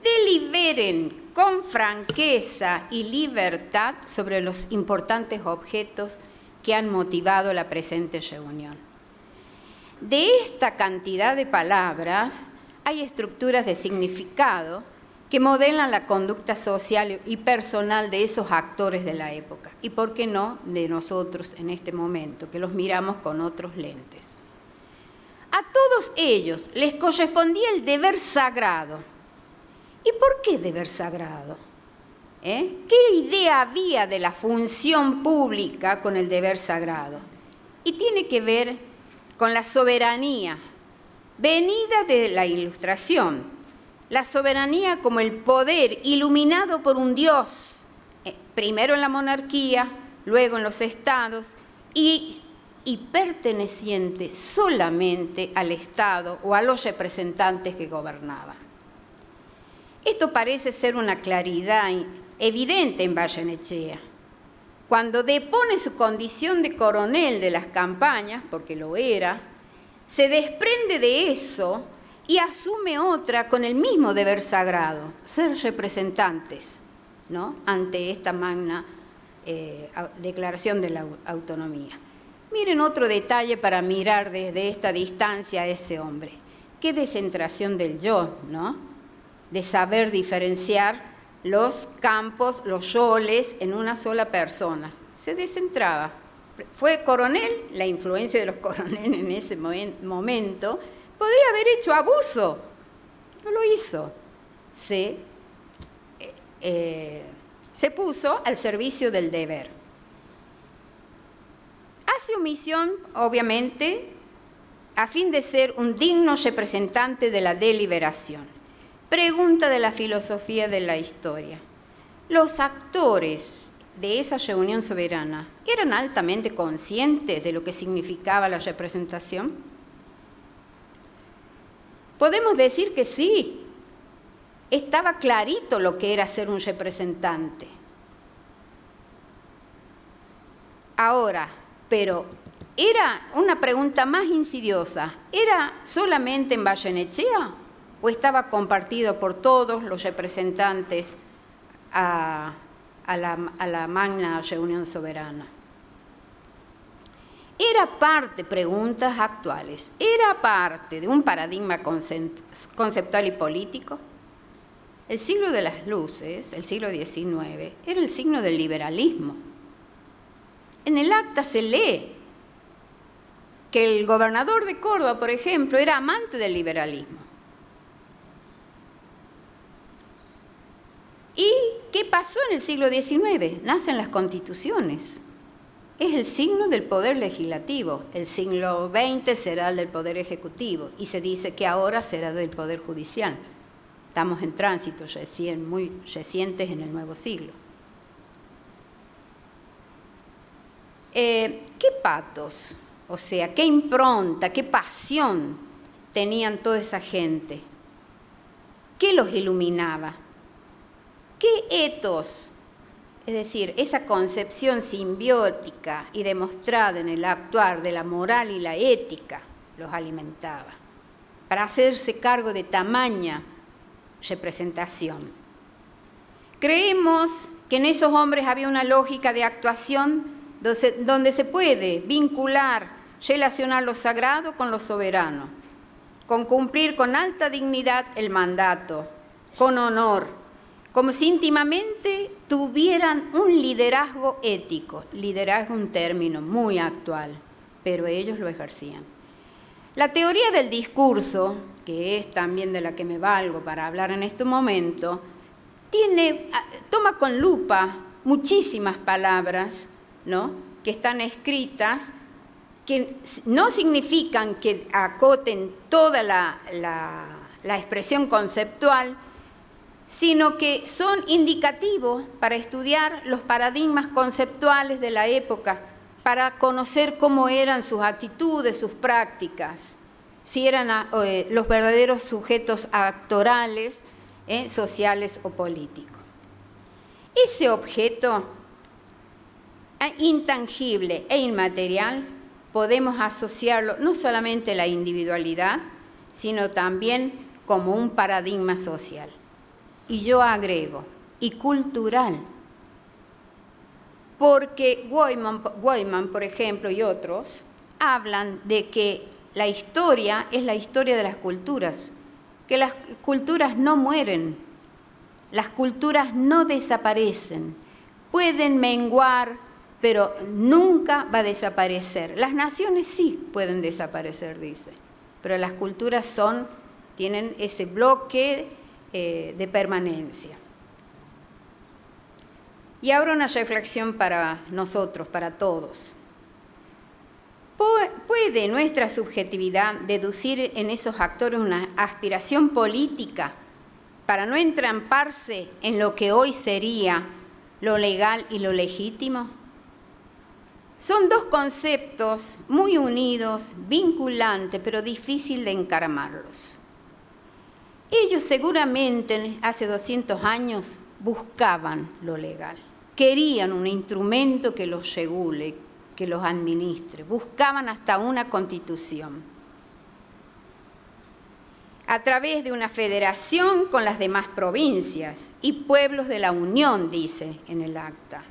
deliberen con franqueza y libertad sobre los importantes objetos que han motivado la presente reunión. De esta cantidad de palabras hay estructuras de significado que modelan la conducta social y personal de esos actores de la época, y por qué no de nosotros en este momento, que los miramos con otros lentes. A todos ellos les correspondía el deber sagrado. ¿Y por qué deber sagrado? ¿Qué idea había de la función pública con el deber sagrado? Y tiene que ver con la soberanía, venida de la Ilustración, la soberanía como el poder iluminado por un Dios, primero en la monarquía, luego en los estados, y perteneciente solamente al Estado o a los representantes que gobernaban. Esto parece ser una claridad evidente en Vallenechea. Cuando depone su condición de coronel de las campañas, porque lo era, se desprende de eso y asume otra con el mismo deber sagrado, ser representantes, ¿no?, ante esta magna declaración de la autonomía. Miren otro detalle para mirar desde esta distancia a ese hombre. Qué descentración del yo, ¿no?, de saber diferenciar los campos, los roles en una sola persona. Se descentraba. Fue coronel, la influencia de los coroneles en ese momento, podría haber hecho abuso. No lo hizo. Se puso al servicio del deber. Hace omisión, obviamente, a fin de ser un digno representante de la deliberación. Pregunta de la filosofía de la historia. ¿Los actores de esa reunión soberana eran altamente conscientes de lo que significaba la representación? Podemos decir que sí, estaba clarito lo que era ser un representante. Ahora, pero era una pregunta más insidiosa, ¿era solamente en Barrenechea o estaba compartido por todos los representantes a la magna reunión soberana? Era parte, preguntas actuales, ¿era parte de un paradigma conceptual y político? El siglo de las luces, el siglo XIX, era el signo del liberalismo. En el acta se lee que el gobernador de Córdoba, por ejemplo, era amante del liberalismo. ¿Y qué pasó en el siglo XIX? Nacen las constituciones. Es el signo del poder legislativo. El siglo XX será el del poder ejecutivo y se dice que ahora será del poder judicial. Estamos en tránsito muy recientes en el nuevo siglo. ¿Qué patos? O sea, qué impronta, qué pasión tenían toda esa gente. ¿Qué los iluminaba? ¿Qué etos? Es decir, esa concepción simbiótica y demostrada en el actuar de la moral y la ética los alimentaba para hacerse cargo de tamaña representación. Creemos que en esos hombres había una lógica de actuación donde se puede vincular, relacionar lo sagrado con lo soberano, con cumplir con alta dignidad el mandato, con honor, como si íntimamente tuvieran un liderazgo ético. Liderazgo es un término muy actual, pero ellos lo ejercían. La teoría del discurso, que es también de la que me valgo para hablar en este momento, toma con lupa muchísimas palabras, ¿no?, que están escritas, que no significan que acoten toda la expresión conceptual, sino que son indicativos para estudiar los paradigmas conceptuales de la época, para conocer cómo eran sus actitudes, sus prácticas, si eran los verdaderos sujetos actorales, sociales o políticos. Ese objeto intangible e inmaterial podemos asociarlo no solamente a la individualidad, sino también como un paradigma social. Y yo agrego, y cultural, porque Goiman, por ejemplo, y otros, hablan de que la historia es la historia de las culturas, que las culturas no mueren, las culturas no desaparecen, pueden menguar, pero nunca va a desaparecer. Las naciones sí pueden desaparecer, dice, pero las culturas tienen ese bloque de permanencia. Y ahora una reflexión para nosotros, para todos. ¿Puede nuestra subjetividad deducir en esos actores una aspiración política para no entramparse en lo que hoy sería lo legal y lo legítimo? Son dos conceptos muy unidos, vinculantes, pero difícil de encarmarlos. Ellos seguramente hace 200 años buscaban lo legal, querían un instrumento que los regule, que los administre, buscaban hasta una constitución. A través de una federación con las demás provincias y pueblos de la Unión, dice en el acta.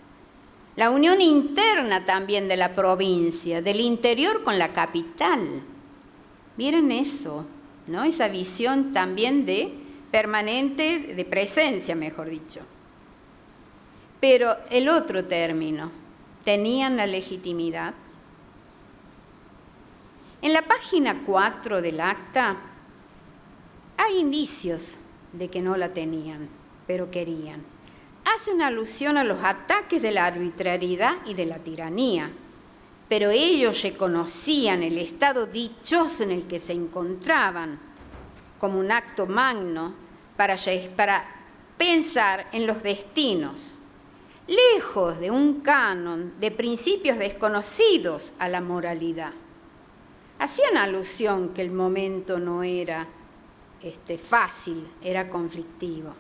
La unión interna también de la provincia, del interior con la capital. Miren eso, ¿no? Esa visión también de permanente, de presencia, mejor dicho. Pero el otro término, ¿tenían la legitimidad? En la página 4 del acta hay indicios de que no la tenían, pero querían. Hacen alusión a los ataques de la arbitrariedad y de la tiranía, pero ellos reconocían el estado dichoso en el que se encontraban como un acto magno para pensar en los destinos, lejos de un canon de principios desconocidos a la moralidad. Hacían alusión que el momento no era fácil, era conflictivo.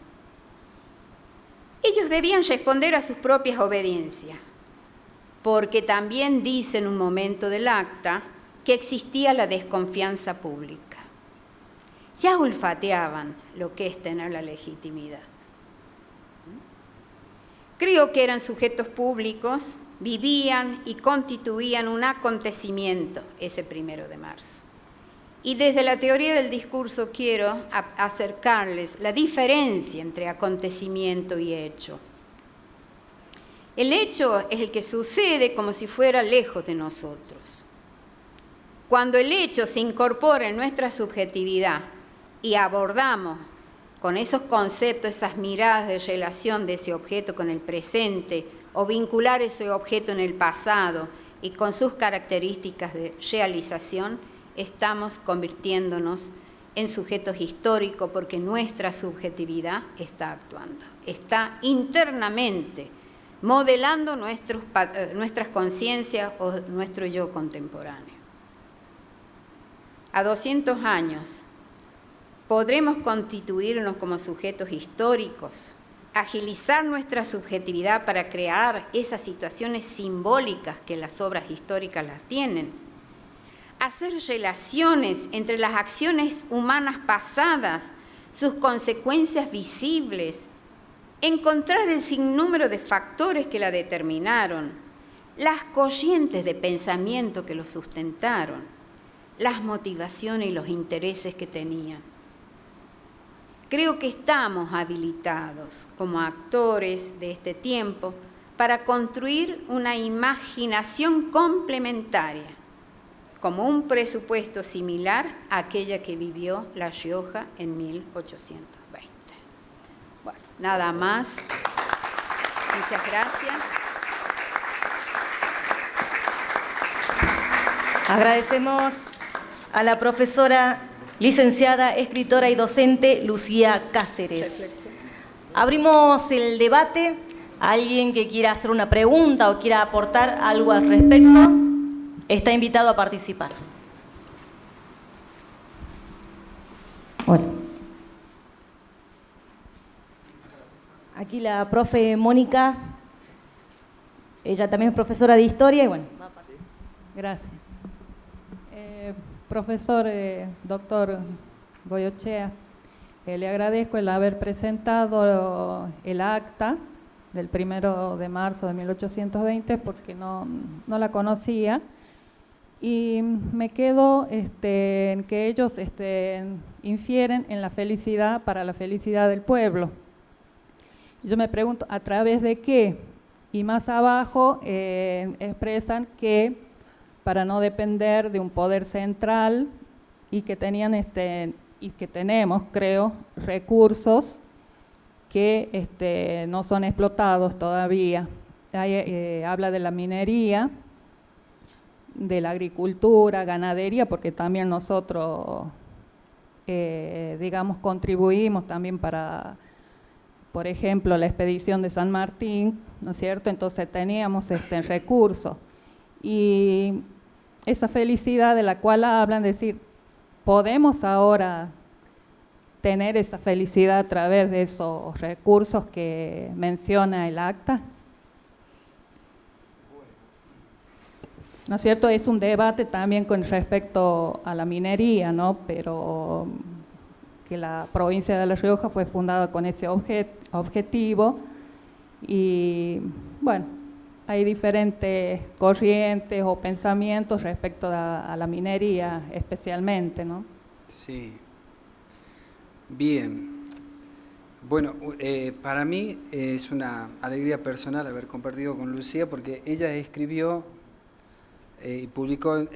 Ellos debían responder a sus propias obediencias, porque también dice en un momento del acta que existía la desconfianza pública. Ya olfateaban lo que es tener la legitimidad. Creo que eran sujetos públicos, vivían y constituían un acontecimiento ese 1 de marzo. Y desde la teoría del discurso quiero acercarles la diferencia entre acontecimiento y hecho. El hecho es el que sucede como si fuera lejos de nosotros. Cuando el hecho se incorpora en nuestra subjetividad y abordamos con esos conceptos, esas miradas de relación de ese objeto con el presente, o vincular ese objeto en el pasado y con sus características de realización, estamos convirtiéndonos en sujetos históricos porque nuestra subjetividad está actuando, está internamente modelando nuestras conciencias o nuestro yo contemporáneo. A 200 años podremos constituirnos como sujetos históricos, agilizar nuestra subjetividad para crear esas situaciones simbólicas que las obras históricas las tienen, hacer relaciones entre las acciones humanas pasadas, sus consecuencias visibles, encontrar el sinnúmero de factores que la determinaron, las corrientes de pensamiento que lo sustentaron, las motivaciones y los intereses que tenían. Creo que estamos habilitados como actores de este tiempo para construir una imaginación complementaria, como un presupuesto similar a aquella que vivió La Rioja en 1820. Bueno, nada más. Muchas gracias. Agradecemos a la profesora, licenciada, escritora y docente Lucía Cáceres. Abrimos el debate. ¿Alguien que quiera hacer una pregunta o quiera aportar algo al respecto está invitado a participar? Hola. Aquí la profe Mónica, ella también es profesora de historia y bueno. Gracias. Profesor doctor Goyoechea, le agradezco el haber presentado el acta del 1 de marzo de 1820 porque no la conocía y me quedo en que ellos infieren en la felicidad para la felicidad del pueblo. Yo me pregunto, ¿a través de qué? Y más abajo expresan que para no depender de un poder central y que tenían y que tenemos, creo, recursos que no son explotados todavía. Habla de la minería, de la agricultura, ganadería, porque también nosotros, digamos, contribuimos también para, por ejemplo, la expedición de San Martín, ¿no es cierto? Entonces teníamos recursos. Y esa felicidad de la cual hablan, decir, ¿podemos ahora tener esa felicidad a través de esos recursos que menciona el acta? ¿No es cierto? Es un debate también con respecto a la minería, ¿no? Pero que la provincia de La Rioja fue fundada con ese objetivo y, bueno, hay diferentes corrientes o pensamientos respecto a la minería especialmente, ¿no? Sí. Bien. Bueno, para mí es una alegría personal haber compartido con Lucía porque ella escribió y publicó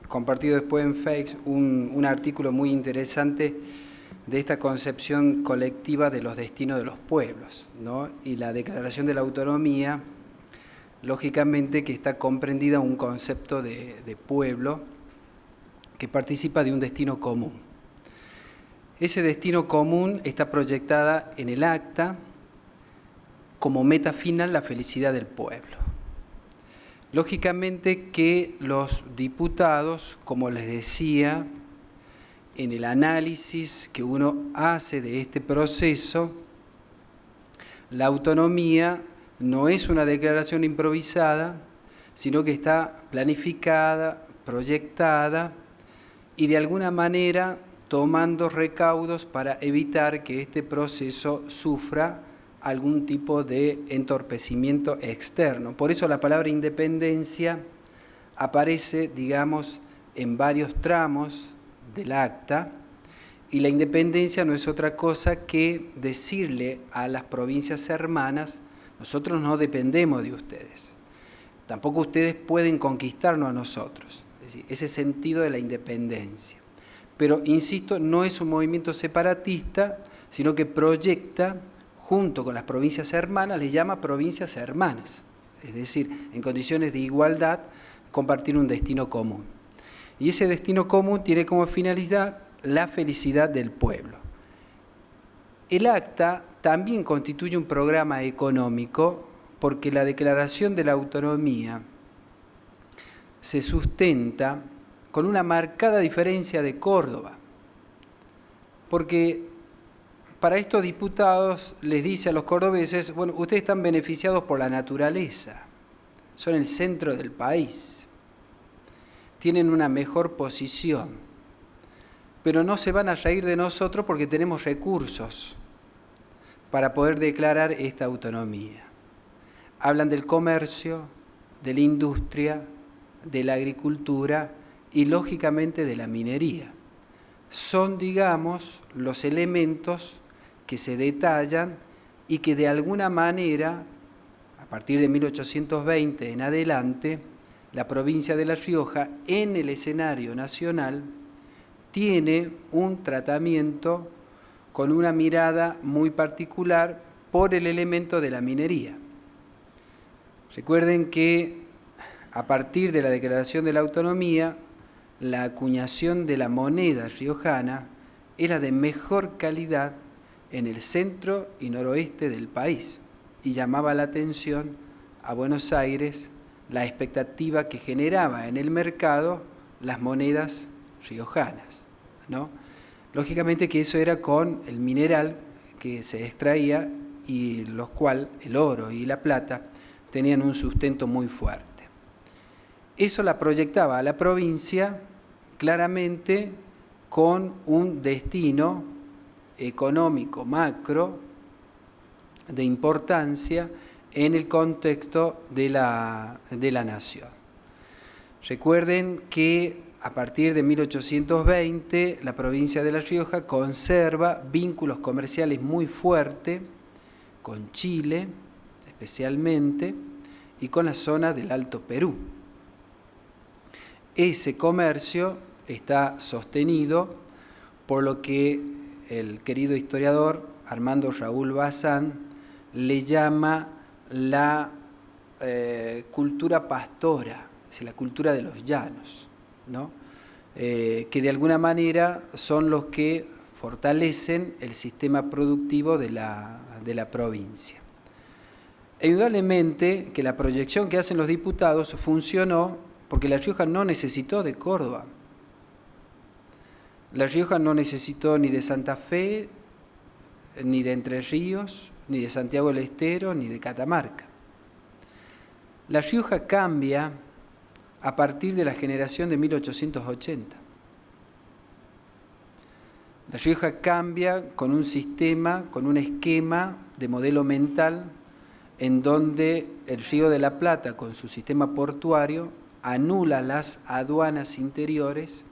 compartido después en Fakes un artículo muy interesante de esta concepción colectiva de los destinos de los pueblos, ¿no? Y la declaración de la autonomía lógicamente que está comprendida un concepto de pueblo que participa de un destino común. Ese destino común está proyectada en el acta como meta final la felicidad del pueblo. Lógicamente que los diputados, como les decía, en el análisis que uno hace de este proceso, la autonomía no es una declaración improvisada, sino que está planificada, proyectada y de alguna manera tomando recaudos para evitar que este proceso sufra algún tipo de entorpecimiento externo. Por eso la palabra independencia aparece, digamos, en varios tramos del acta, y la independencia no es otra cosa que decirle a las provincias hermanas: nosotros no dependemos de ustedes, tampoco ustedes pueden conquistarnos a nosotros. Es decir, ese sentido de la independencia. Pero, insisto, no es un movimiento separatista, sino que proyecta, junto con las provincias hermanas, les llama provincias hermanas, es decir, en condiciones de igualdad, compartir un destino común. Y ese destino común tiene como finalidad la felicidad del pueblo. El acta también constituye un programa económico porque la declaración de la autonomía se sustenta con una marcada diferencia de Córdoba, porque para estos diputados les dice a los cordobeses: bueno, ustedes están beneficiados por la naturaleza, son el centro del país, tienen una mejor posición, pero no se van a reír de nosotros porque tenemos recursos para poder declarar esta autonomía. Hablan del comercio, de la industria, de la agricultura y lógicamente de la minería. Son, digamos, los elementos que se detallan y que de alguna manera, a partir de 1820 en adelante, la provincia de La Rioja en el escenario nacional tiene un tratamiento con una mirada muy particular por el elemento de la minería. Recuerden que a partir de la declaración de la autonomía, la acuñación de la moneda riojana era de mejor calidad en el centro y noroeste del país y llamaba la atención a Buenos Aires la expectativa que generaba en el mercado las monedas riojanas, ¿no? Lógicamente que eso era con el mineral que se extraía y los cuales el oro y la plata tenían un sustento muy fuerte. Eso la proyectaba a la provincia claramente con un destino económico macro de importancia en el contexto de la nación. Recuerden que a partir de 1820 la provincia de La Rioja conserva vínculos comerciales muy fuertes con Chile especialmente y con la zona del Alto Perú. Ese comercio está sostenido por lo que el querido historiador Armando Raúl Bazán le llama la cultura pastora, es decir, la cultura de los llanos, ¿no? Que de alguna manera son los que fortalecen el sistema productivo de la provincia. Indudablemente que la proyección que hacen los diputados funcionó porque La Rioja no necesitó de Córdoba. La Rioja no necesitó ni de Santa Fe, ni de Entre Ríos, ni de Santiago del Estero, ni de Catamarca. La Rioja cambia a partir de la generación de 1880. La Rioja cambia con un sistema, con un esquema de modelo mental en donde el Río de la Plata, con su sistema portuario, anula las aduanas interiores,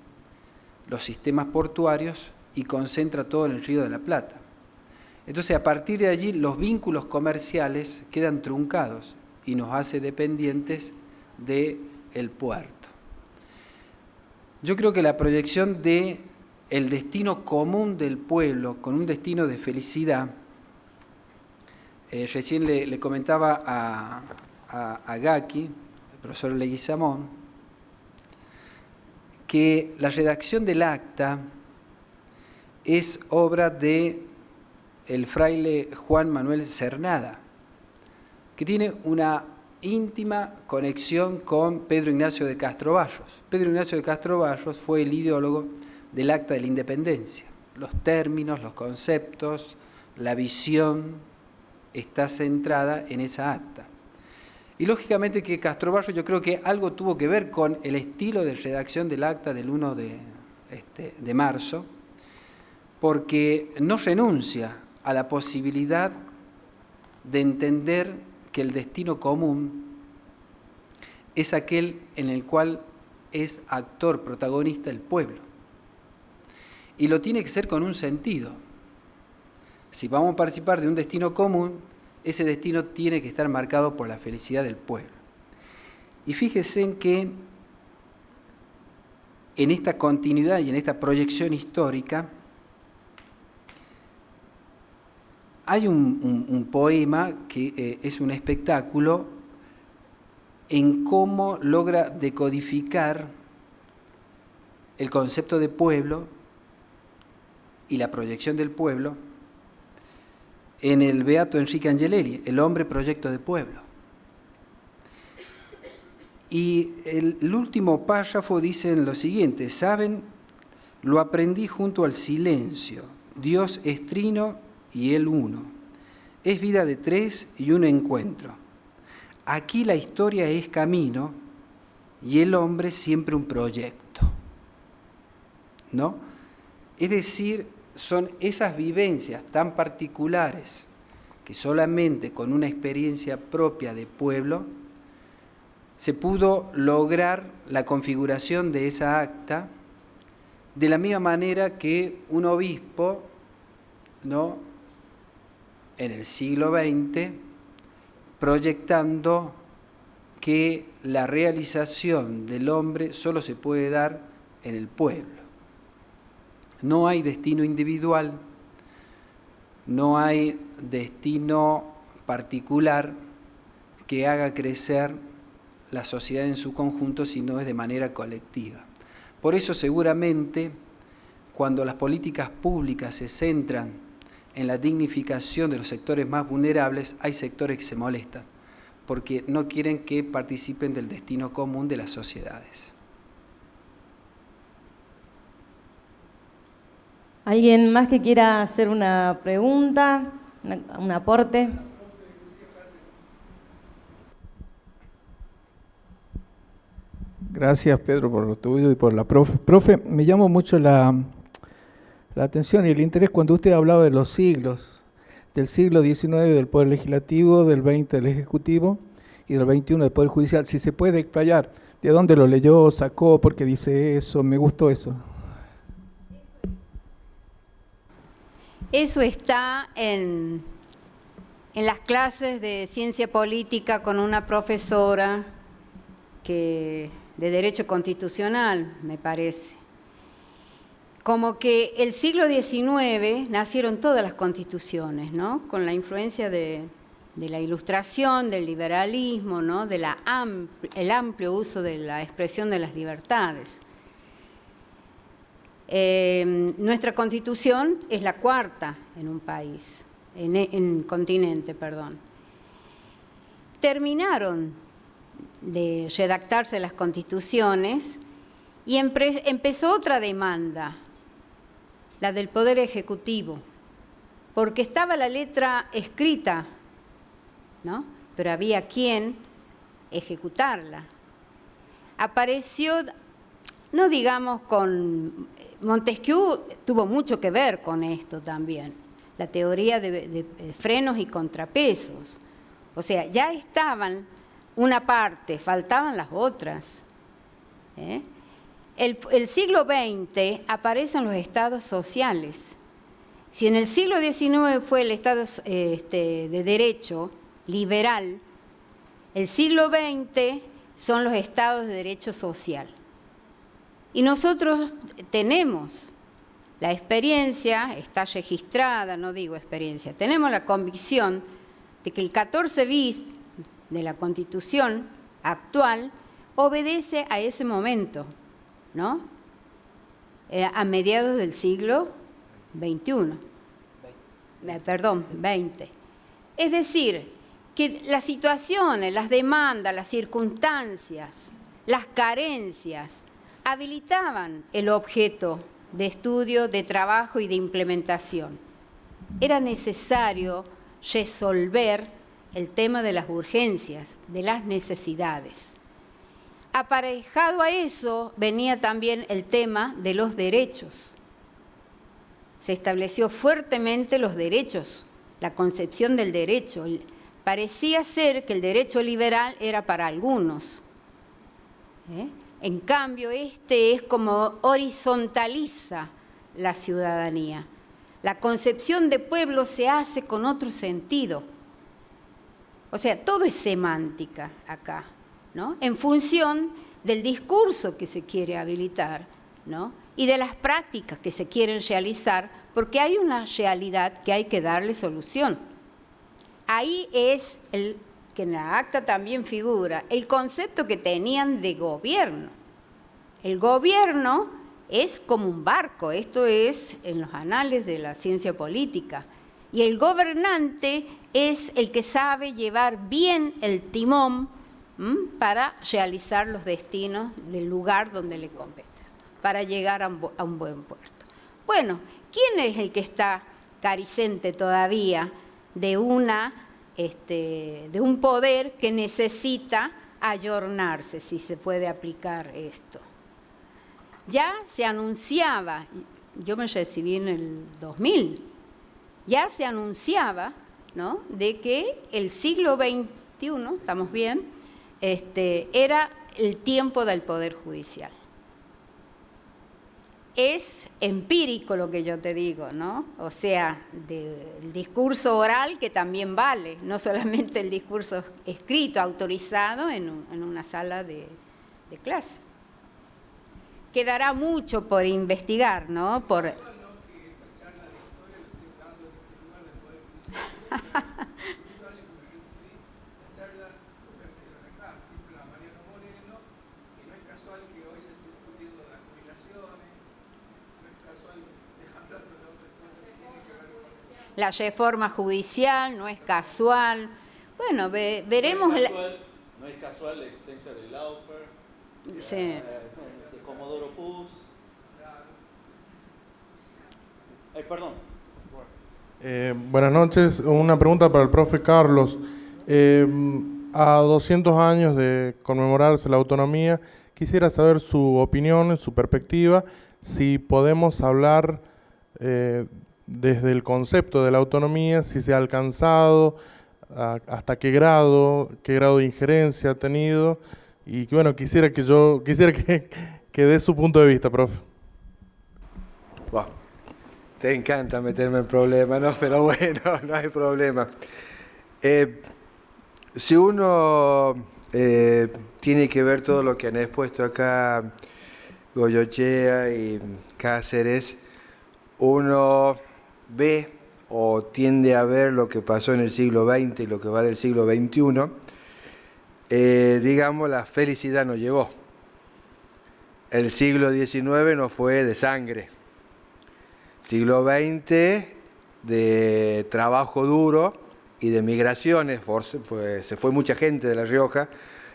los sistemas portuarios y concentra todo en el Río de la Plata. Entonces, a partir de allí, los vínculos comerciales quedan truncados y nos hace dependientes del puerto. Yo creo que la proyección de el destino común del pueblo con un destino de felicidad, recién le comentaba a Gaki, el profesor Leguizamón, que la redacción del acta es obra de el fraile Juan Manuel Cernada, que tiene una íntima conexión con Pedro Ignacio de Castrovallos. Pedro Ignacio de Castrovallos fue el ideólogo del Acta de la Independencia. Los términos, los conceptos, la visión está centrada en esa acta. Y lógicamente que Castrovallos yo creo que algo tuvo que ver con el estilo de redacción del acta del 1 de marzo, porque no renuncia a la posibilidad de entender que el destino común es aquel en el cual es actor, protagonista el pueblo. Y lo tiene que ser con un sentido. Si vamos a participar de un destino común, ese destino tiene que estar marcado por la felicidad del pueblo. Y fíjense en que en esta continuidad y en esta proyección histórica hay un poema que es un espectáculo en cómo logra decodificar el concepto de pueblo y la proyección del pueblo en el beato Enrique Angelelli, El hombre proyecto de pueblo. Y el último párrafo dice lo siguiente: ¿saben? Lo aprendí junto al silencio. Dios es trino y Él uno. Es vida de tres y un encuentro. Aquí la historia es camino y el hombre siempre un proyecto, ¿no? Es decir, son esas vivencias tan particulares que solamente con una experiencia propia de pueblo se pudo lograr la configuración de esa acta, de la misma manera que un obispo, ¿no?, en el siglo XX, proyectando que la realización del hombre solo se puede dar en el pueblo. No hay destino individual, no hay destino particular que haga crecer la sociedad en su conjunto, sino es de manera colectiva. Por eso seguramente cuando las políticas públicas se centran en la dignificación de los sectores más vulnerables, hay sectores que se molestan, porque no quieren que participen del destino común de las sociedades. ¿Alguien más que quiera hacer una pregunta, un aporte? Gracias, Pedro, por lo tuyo y por la profe. Profe, me llamó mucho la atención y el interés cuando usted ha hablado de los siglos, del siglo XIX del Poder Legislativo, del XX del Ejecutivo y del XXI del Poder Judicial. Si se puede explayar, ¿de dónde lo leyó, sacó, por qué dice eso? Me gustó eso. Eso está en las clases de ciencia política con una profesora de Derecho Constitucional, me parece. Como que el siglo XIX nacieron todas las constituciones, ¿no? Con la influencia de la Ilustración, del liberalismo, ¿no? El amplio uso de la expresión de las libertades. Nuestra Constitución es la cuarta en un país, en continente, perdón. Terminaron de redactarse las constituciones y empezó otra demanda, la del Poder Ejecutivo, porque estaba la letra escrita, ¿no?, pero había quien ejecutarla. Apareció, no digamos con... Montesquieu tuvo mucho que ver con esto también, la teoría de frenos y contrapesos. O sea, ya estaban una parte, faltaban las otras. El siglo XX aparecen los estados sociales. Si en el siglo XIX fue el estado de derecho liberal, el siglo XX son los estados de derecho social. Y nosotros tenemos la experiencia, está registrada, no digo experiencia, tenemos la convicción de que el 14 bis de la Constitución actual obedece a ese momento, ¿no? A mediados del siglo XXI. Es decir, que las situaciones, las demandas, las circunstancias, las carencias habilitaban el objeto de estudio, de trabajo y de implementación. Era necesario resolver el tema de las urgencias, de las necesidades. Aparejado a eso venía también el tema de los derechos. Se estableció fuertemente los derechos, la concepción del derecho. Parecía ser que el derecho liberal era para algunos. En cambio, este es como horizontaliza la ciudadanía. La concepción de pueblo se hace con otro sentido. O sea, todo es semántica acá, ¿no? En función del discurso que se quiere habilitar, ¿no? Y de las prácticas que se quieren realizar, porque hay una realidad que hay que darle solución. Ahí es el que en la acta también figura el concepto que tenían de gobierno. El gobierno es como un barco, esto es en los anales de la ciencia política, y el gobernante es el que sabe llevar bien el timón para realizar los destinos del lugar donde le compete, para llegar a un buen puerto. Bueno, ¿quién es el que está careciente todavía de un poder que necesita ayornarse, si se puede aplicar esto? Ya se anunciaba, yo me recibí en el 2000, ya se anunciaba, ¿no?, de que el siglo XXI, estamos bien, era el tiempo del Poder Judicial. Es empírico lo que yo te digo, ¿no? O sea, del discurso oral que también vale, no solamente el discurso escrito, autorizado en una sala de clase. Quedará mucho por investigar, ¿no? La reforma judicial no es casual. Bueno, veremos... No es casual la existencia de Laufer, sí, de Comodoro Puz. Perdón. Buenas noches. Una pregunta para el profe Carlos. A 200 años de conmemorarse la autonomía, quisiera saber su opinión, su perspectiva, si podemos hablar desde el concepto de la autonomía, si se ha alcanzado, hasta qué grado de injerencia ha tenido, y bueno, quisiera que dé su punto de vista, profe. Wow. Te encanta meterme en problemas, ¿no? Pero bueno, no hay problema. Si uno tiene que ver todo lo que han expuesto acá Goycochea y Cáceres, uno ve o tiende a ver lo que pasó en el siglo XX y lo que va del siglo XXI, digamos, la felicidad no llegó. El siglo XIX no fue de sangre. Siglo XX de trabajo duro y de migraciones, se fue mucha gente de La Rioja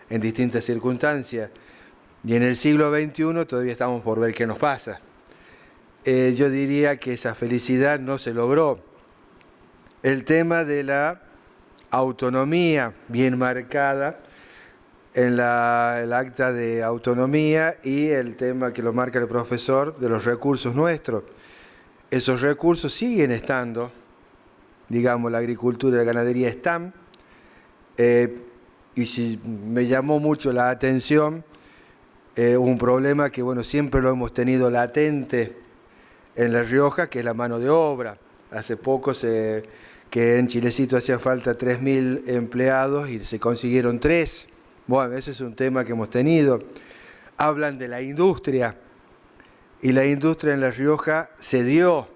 en distintas circunstancias. Y en el siglo XXI todavía estamos por ver qué nos pasa. Yo diría que esa felicidad no se logró. El tema de la autonomía bien marcada en el acta de autonomía y el tema que lo marca el profesor de los recursos nuestros. Esos recursos siguen estando, digamos, la agricultura y la ganadería están, y si me llamó mucho la atención un problema que, bueno, siempre lo hemos tenido latente en La Rioja, que es la mano de obra. Hace poco que en Chilecito hacía falta 3.000 empleados y se consiguieron 3. Bueno, ese es un tema que hemos tenido. Hablan de la industria. Y la industria en La Rioja se dio,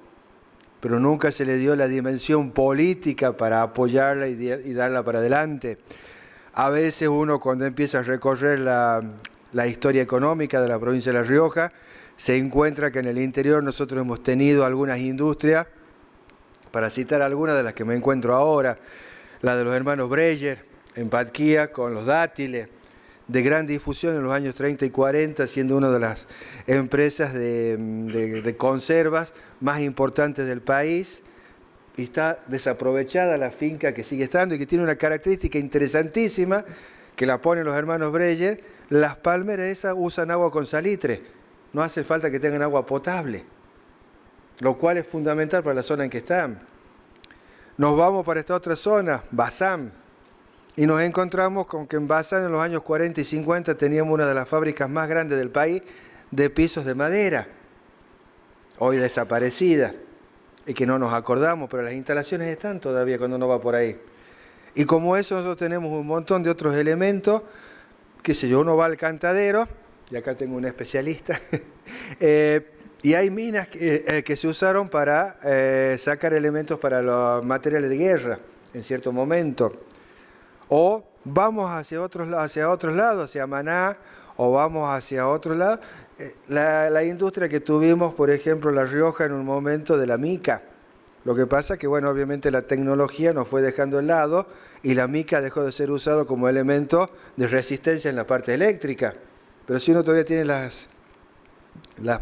pero nunca se le dio la dimensión política para apoyarla y darla para adelante. A veces uno cuando empieza a recorrer la historia económica de la provincia de La Rioja, se encuentra que en el interior nosotros hemos tenido algunas industrias, para citar algunas de las que me encuentro ahora, la de los hermanos Breyer en Patquía con los dátiles, de gran difusión en los años 30 y 40, siendo una de las empresas de conservas más importantes del país, y está desaprovechada la finca que sigue estando y que tiene una característica interesantísima que la ponen los hermanos Breyer. Las palmeras esas usan agua con salitre, no hace falta que tengan agua potable, lo cual es fundamental para la zona en que están. Nos vamos para esta otra zona, Bazán, y nos encontramos con que en Bazán en los años 40 y 50 teníamos una de las fábricas más grandes del país de pisos de madera, hoy desaparecida, y que no nos acordamos, pero las instalaciones están todavía cuando uno va por ahí. Y como eso nosotros tenemos un montón de otros elementos, qué sé yo, uno va al Cantadero, y acá tengo un especialista, y hay minas que se usaron para sacar elementos para los materiales de guerra en cierto momento. O vamos hacia otros lados, hacia Maná, o vamos hacia otros lados. La industria que tuvimos, por ejemplo, La Rioja en un momento de la mica. Lo que pasa que, bueno, obviamente la tecnología nos fue dejando de lado y la mica dejó de ser usado como elemento de resistencia en la parte eléctrica. Pero si uno todavía tiene las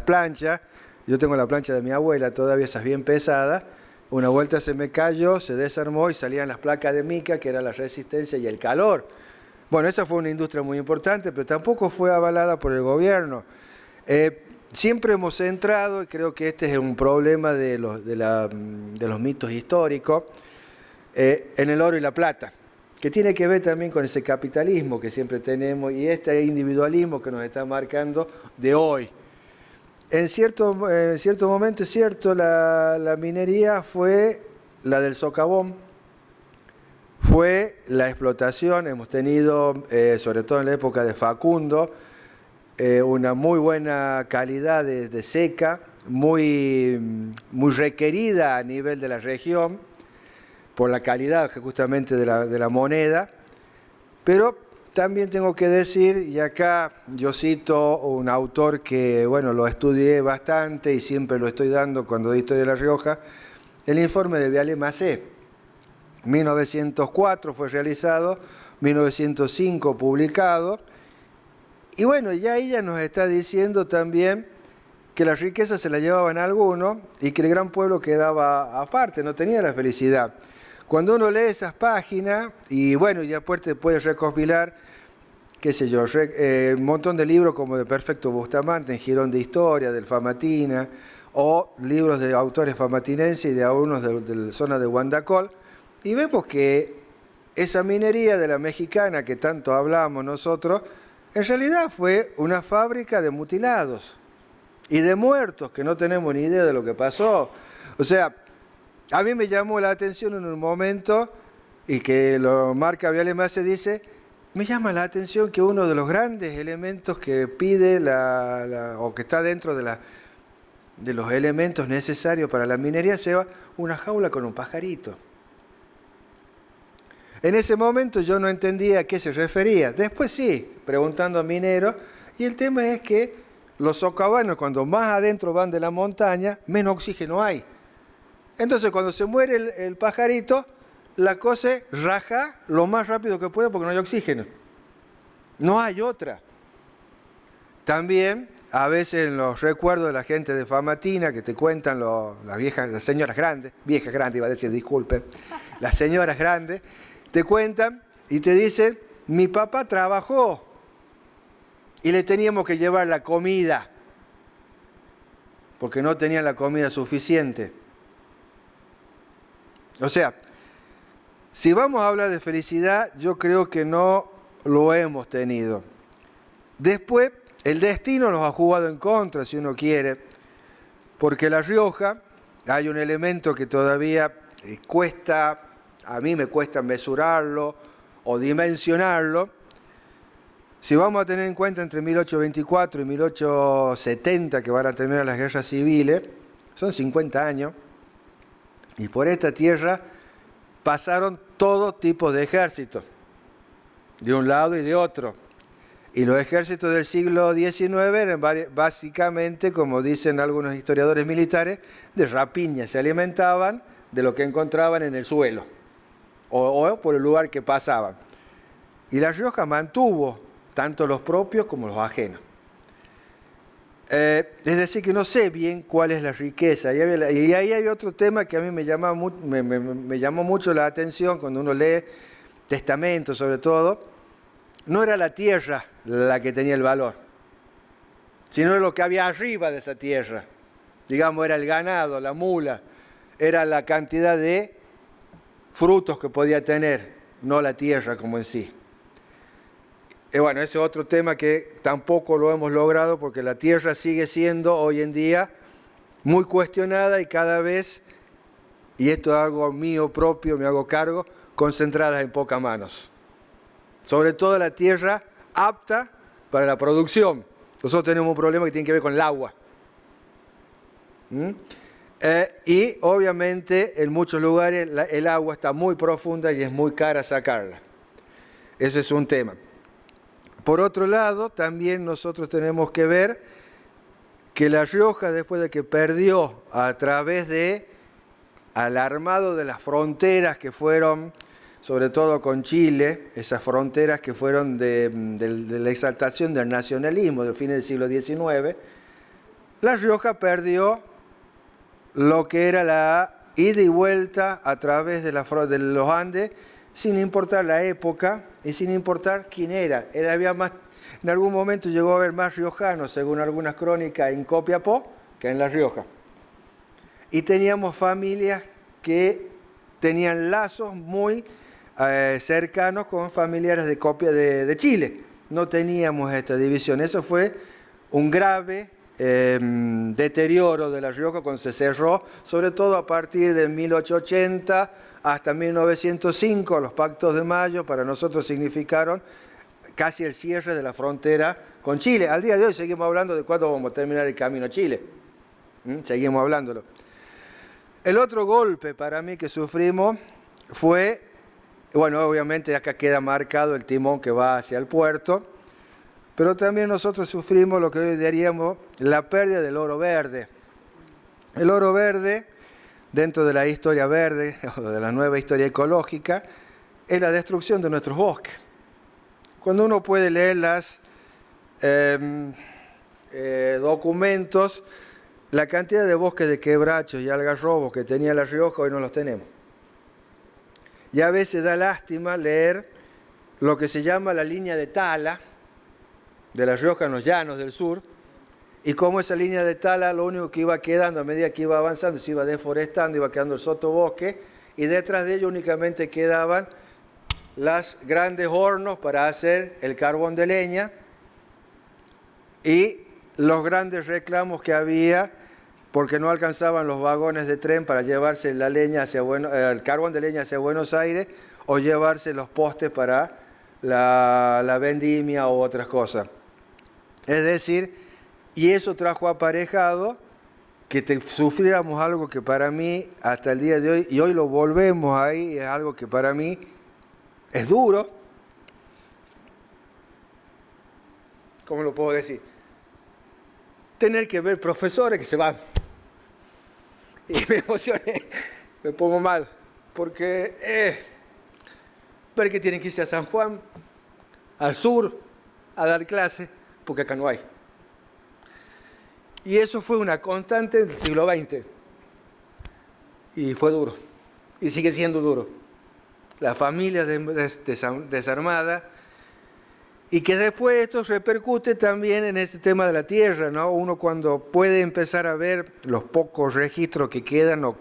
planchas, yo tengo la plancha de mi abuela, todavía esas bien pesadas, una vuelta se me cayó, se desarmó y salían las placas de mica, que era la resistencia y el calor. Bueno, esa fue una industria muy importante, pero tampoco fue avalada por el gobierno. Siempre hemos centrado, y creo que este es un problema de los mitos históricos, en el oro y la plata, que tiene que ver también con ese capitalismo que siempre tenemos y este individualismo que nos está marcando de hoy. En cierto momento, es cierto, la minería fue la del socavón, fue la explotación, hemos tenido, sobre todo en la época de Facundo, una muy buena calidad de seca, muy requerida a nivel de la región, por la calidad justamente de la moneda, pero también tengo que decir, y acá yo cito un autor que, bueno, lo estudié bastante y siempre lo estoy dando cuando doy Historia de La Rioja, el informe de Viale Macé. 1904 fue realizado, 1905 publicado, y bueno, ya ella nos está diciendo también que las riquezas se las llevaban algunos y que el gran pueblo quedaba aparte, no tenía la felicidad. Cuando uno lee esas páginas, y bueno, ya después te puedes recopilar, qué sé yo, un montón de libros como de Perfecto Bustamante, en Girón de Historia, del Famatina, o libros de autores famatinenses y de algunos de la zona de Guandacol, y vemos que esa minería de la mexicana que tanto hablamos nosotros, en realidad fue una fábrica de mutilados y de muertos, que no tenemos ni idea de lo que pasó. O sea, a mí me llamó la atención en un momento, y que lo marca Viale Macé, dice, me llama la atención que uno de los grandes elementos que pide o que está dentro de los elementos necesarios para la minería sea una jaula con un pajarito. En ese momento yo no entendía a qué se refería. Después sí, preguntando a mineros, y el tema es que los socavanos, cuando más adentro van de la montaña, menos oxígeno hay. Entonces cuando se muere el pajarito, la cosa raja lo más rápido que puede porque no hay oxígeno. No hay otra. También, a veces en los recuerdos de la gente de Famatina, que te cuentan las señoras grandes, viejas grandes iba a decir, disculpe, las señoras grandes, te cuentan y te dicen, mi papá trabajó y le teníamos que llevar la comida, porque no tenían la comida suficiente. O sea, si vamos a hablar de felicidad, yo creo que no lo hemos tenido. Después, el destino nos ha jugado en contra, si uno quiere, porque La Rioja, hay un elemento que todavía a mí me cuesta mesurarlo o dimensionarlo. Si vamos a tener en cuenta entre 1824 y 1870, que van a terminar las guerras civiles, son 50 años, y por esta tierra pasaron todo tipo de ejércitos. de un lado y de otro. Y los ejércitos del siglo XIX eran básicamente, como dicen algunos historiadores militares, de rapiña, se alimentaban de lo que encontraban en el suelo o por el lugar que pasaban. Y La Rioja mantuvo tanto los propios como los ajenos. Es decir, que no sé bien cuál es la riqueza. Y ahí hay otro tema que a mí me llamó mucho la atención cuando uno lee testamentos, sobre todo. No era la tierra la que tenía el valor, sino lo que había arriba de esa tierra. Digamos, era el ganado, la mula, era la cantidad de frutos que podía tener, no la tierra como en sí. Y bueno, ese es otro tema que tampoco lo hemos logrado porque la tierra sigue siendo hoy en día muy cuestionada y cada vez, y esto es algo mío propio, me hago cargo, concentrada en pocas manos. Sobre todo la tierra apta para la producción. Nosotros tenemos un problema que tiene que ver con el agua. Y obviamente en muchos lugares el agua está muy profunda y es muy cara sacarla. Ese es un tema. Por otro lado, también nosotros tenemos que ver que La Rioja, después de que perdió a través al armado de las fronteras que fueron, sobre todo con Chile, esas fronteras que fueron de la exaltación del nacionalismo del fin del siglo XIX, La Rioja perdió lo que era la ida y vuelta a través de los Andes, sin importar la época y sin importar quién era. Había más, en algún momento llegó a haber más riojanos, según algunas crónicas, en Copiapó que en La Rioja. Y teníamos familias que tenían lazos muy cercanos con familiares de Chile. No teníamos esta división. Eso fue un grave deterioro de La Rioja cuando se cerró, sobre todo a partir de 1880 hasta 1905. Los pactos de Mayo para nosotros significaron casi el cierre de la frontera con Chile. Al día de hoy seguimos hablando de cuándo vamos a terminar el camino a Chile. Seguimos hablándolo. El otro golpe para mí que sufrimos fue, bueno, obviamente acá queda marcado el timón que va hacia el puerto, pero también nosotros sufrimos lo que hoy diríamos la pérdida del oro verde. El oro verde, dentro de la historia verde, o de la nueva historia ecológica, es la destrucción de nuestros bosques. Cuando uno puede leer los documentos, la cantidad de bosques de quebrachos y algarrobos que tenía La Rioja hoy no los tenemos. Y a veces da lástima leer lo que se llama la línea de tala de La Rioja en los llanos del sur, y cómo esa línea de tala lo único que iba quedando a medida que iba avanzando, se iba deforestando, iba quedando el sotobosque, y detrás de ello únicamente quedaban los grandes hornos para hacer el carbón de leña y los grandes reclamos que había porque no alcanzaban los vagones de tren para llevarse la leña el carbón de leña hacia Buenos Aires o llevarse los postes para la vendimia u otras cosas. Es decir, y eso trajo aparejado que sufriéramos algo que para mí hasta el día de hoy, y hoy lo volvemos ahí, es algo que para mí es duro. ¿Cómo lo puedo decir? Tener que ver profesores que se van. Y me emocioné, me pongo mal, porque ver que tienen que irse a San Juan, al sur, a dar clases, porque acá no hay. Y eso fue una constante del siglo XX. Y fue duro. Y sigue siendo duro. La familia desarmada. Y que después esto repercute también en este tema de la tierra, ¿no? Uno cuando puede empezar a ver los pocos registros que quedan o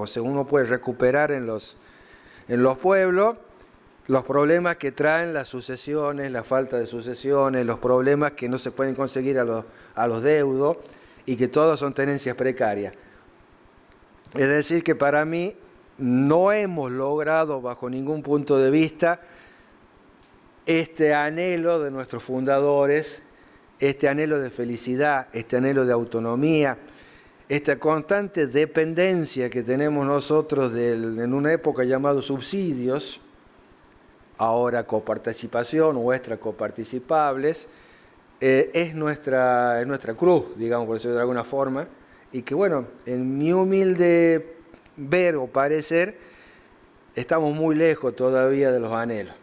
según uno puede recuperar en los pueblos, los problemas que traen las sucesiones, la falta de sucesiones, los problemas que no se pueden conseguir a los deudos y que todos son tenencias precarias. Es decir, que para mí no hemos logrado bajo ningún punto de vista este anhelo de nuestros fundadores, este anhelo de felicidad, este anhelo de autonomía, esta constante dependencia que tenemos nosotros en una época llamada subsidios, ahora coparticipación o extra coparticipables, es nuestra cruz, digamos, por decirlo de alguna forma, y que bueno, en mi humilde ver o parecer, estamos muy lejos todavía de los anhelos.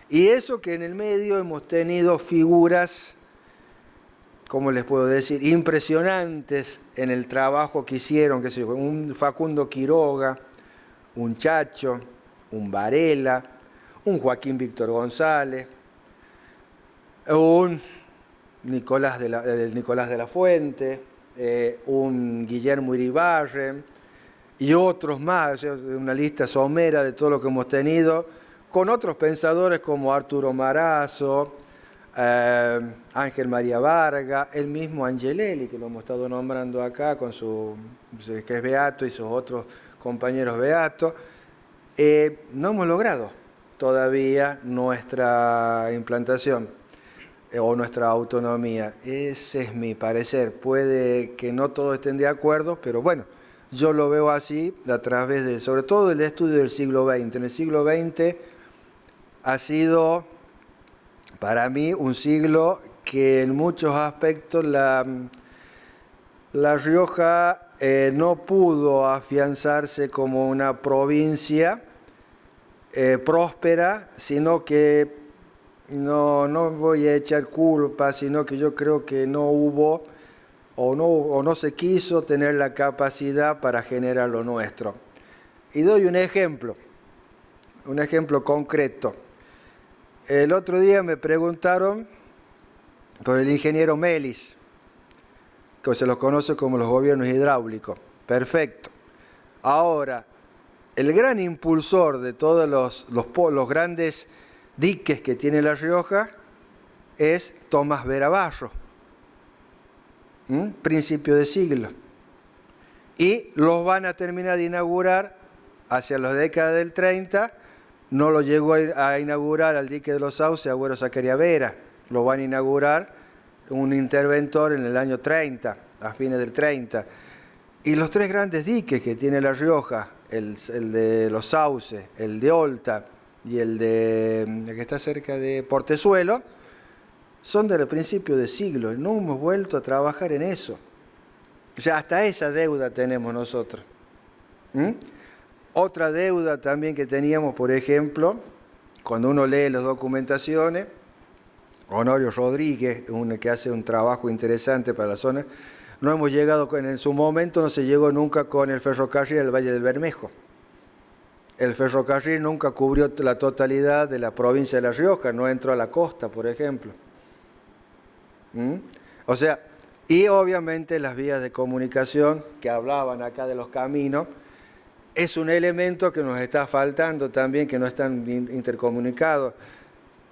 Y eso que en el medio hemos tenido figuras, ¿cómo les puedo decir?, impresionantes en el trabajo que hicieron, qué sé yo, un Facundo Quiroga, un Chacho, un Varela, un Joaquín Víctor González, un Nicolás de la Fuente, un Guillermo Iribarren y otros más, una lista somera de todo lo que hemos tenido, con otros pensadores como Arturo Marazo, Ángel María Varga, el mismo Angelelli, que lo hemos estado nombrando acá, con que es beato y sus otros compañeros beatos. No hemos logrado todavía nuestra implantación o nuestra autonomía. Ese es mi parecer. Puede que no todos estén de acuerdo, pero bueno, yo lo veo así a través de, sobre todo, el estudio del siglo XX. En el siglo XX ha sido, para mí, un siglo que en muchos aspectos La Rioja no pudo afianzarse como una provincia próspera, sino que no voy a echar culpa, sino que yo creo que no hubo o no se quiso tener la capacidad para generar lo nuestro. Y doy un ejemplo concreto. El otro día me preguntaron por el ingeniero Melis, que se los conoce como los gobiernos hidráulicos. Perfecto. Ahora, el gran impulsor de todos los grandes diques que tiene La Rioja es Tomás Verabarro, principio de siglo. Y los van a terminar de inaugurar hacia las décadas del 30. No lo llegó a inaugurar al dique de los Sauces Agüero Zacaria Vera, lo van a inaugurar un interventor en el año 30, a fines del 30. Y los tres grandes diques que tiene La Rioja, el de los Sauces, el de Olta y el que está cerca de Portezuelo, son del principio de siglo. No hemos vuelto a trabajar en eso. O sea, hasta esa deuda tenemos nosotros. Otra deuda también que teníamos, por ejemplo, cuando uno lee las documentaciones, Honorio Rodríguez, que hace un trabajo interesante para la zona, no hemos llegado, en su momento no se llegó nunca con el ferrocarril del Valle del Bermejo. El ferrocarril nunca cubrió la totalidad de la provincia de La Rioja, no entró a la costa, por ejemplo. O sea, y obviamente las vías de comunicación que hablaban acá de los caminos, es un elemento que nos está faltando también, que no están intercomunicados.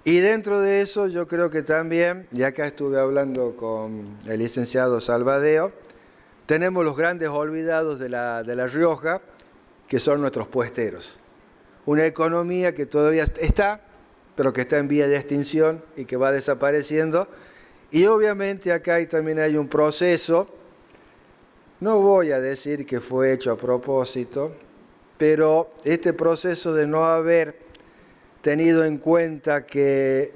Y dentro de eso yo creo que también, y acá estuve hablando con el licenciado Salvadeo, tenemos los grandes olvidados de la Rioja, que son nuestros puesteros. Una economía que todavía está, pero que está en vía de extinción y que va desapareciendo. Y obviamente acá también hay un proceso, no voy a decir que fue hecho a propósito, pero este proceso de no haber tenido en cuenta que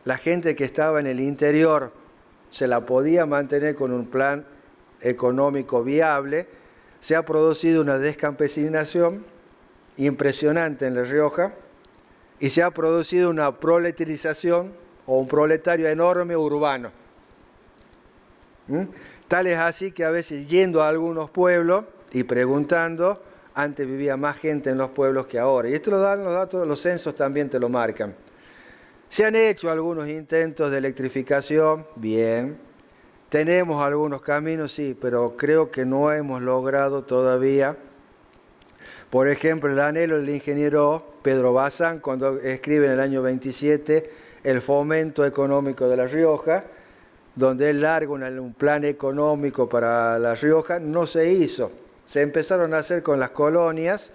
la gente que estaba en el interior se la podía mantener con un plan económico viable, se ha producido una descampesinación impresionante en La Rioja y se ha producido una proletarización o un proletario enorme urbano. Tal es así que a veces yendo a algunos pueblos y preguntando, antes vivía más gente en los pueblos que ahora. Y esto lo dan los datos, los censos también te lo marcan. Se han hecho algunos intentos de electrificación, bien. Tenemos algunos caminos, sí, pero creo que no hemos logrado todavía. Por ejemplo, el anhelo del ingeniero Pedro Bazán, cuando escribe en el año 27 el fomento económico de La Rioja, donde él larga un plan económico para La Rioja, no se hizo. Se empezaron a hacer con las colonias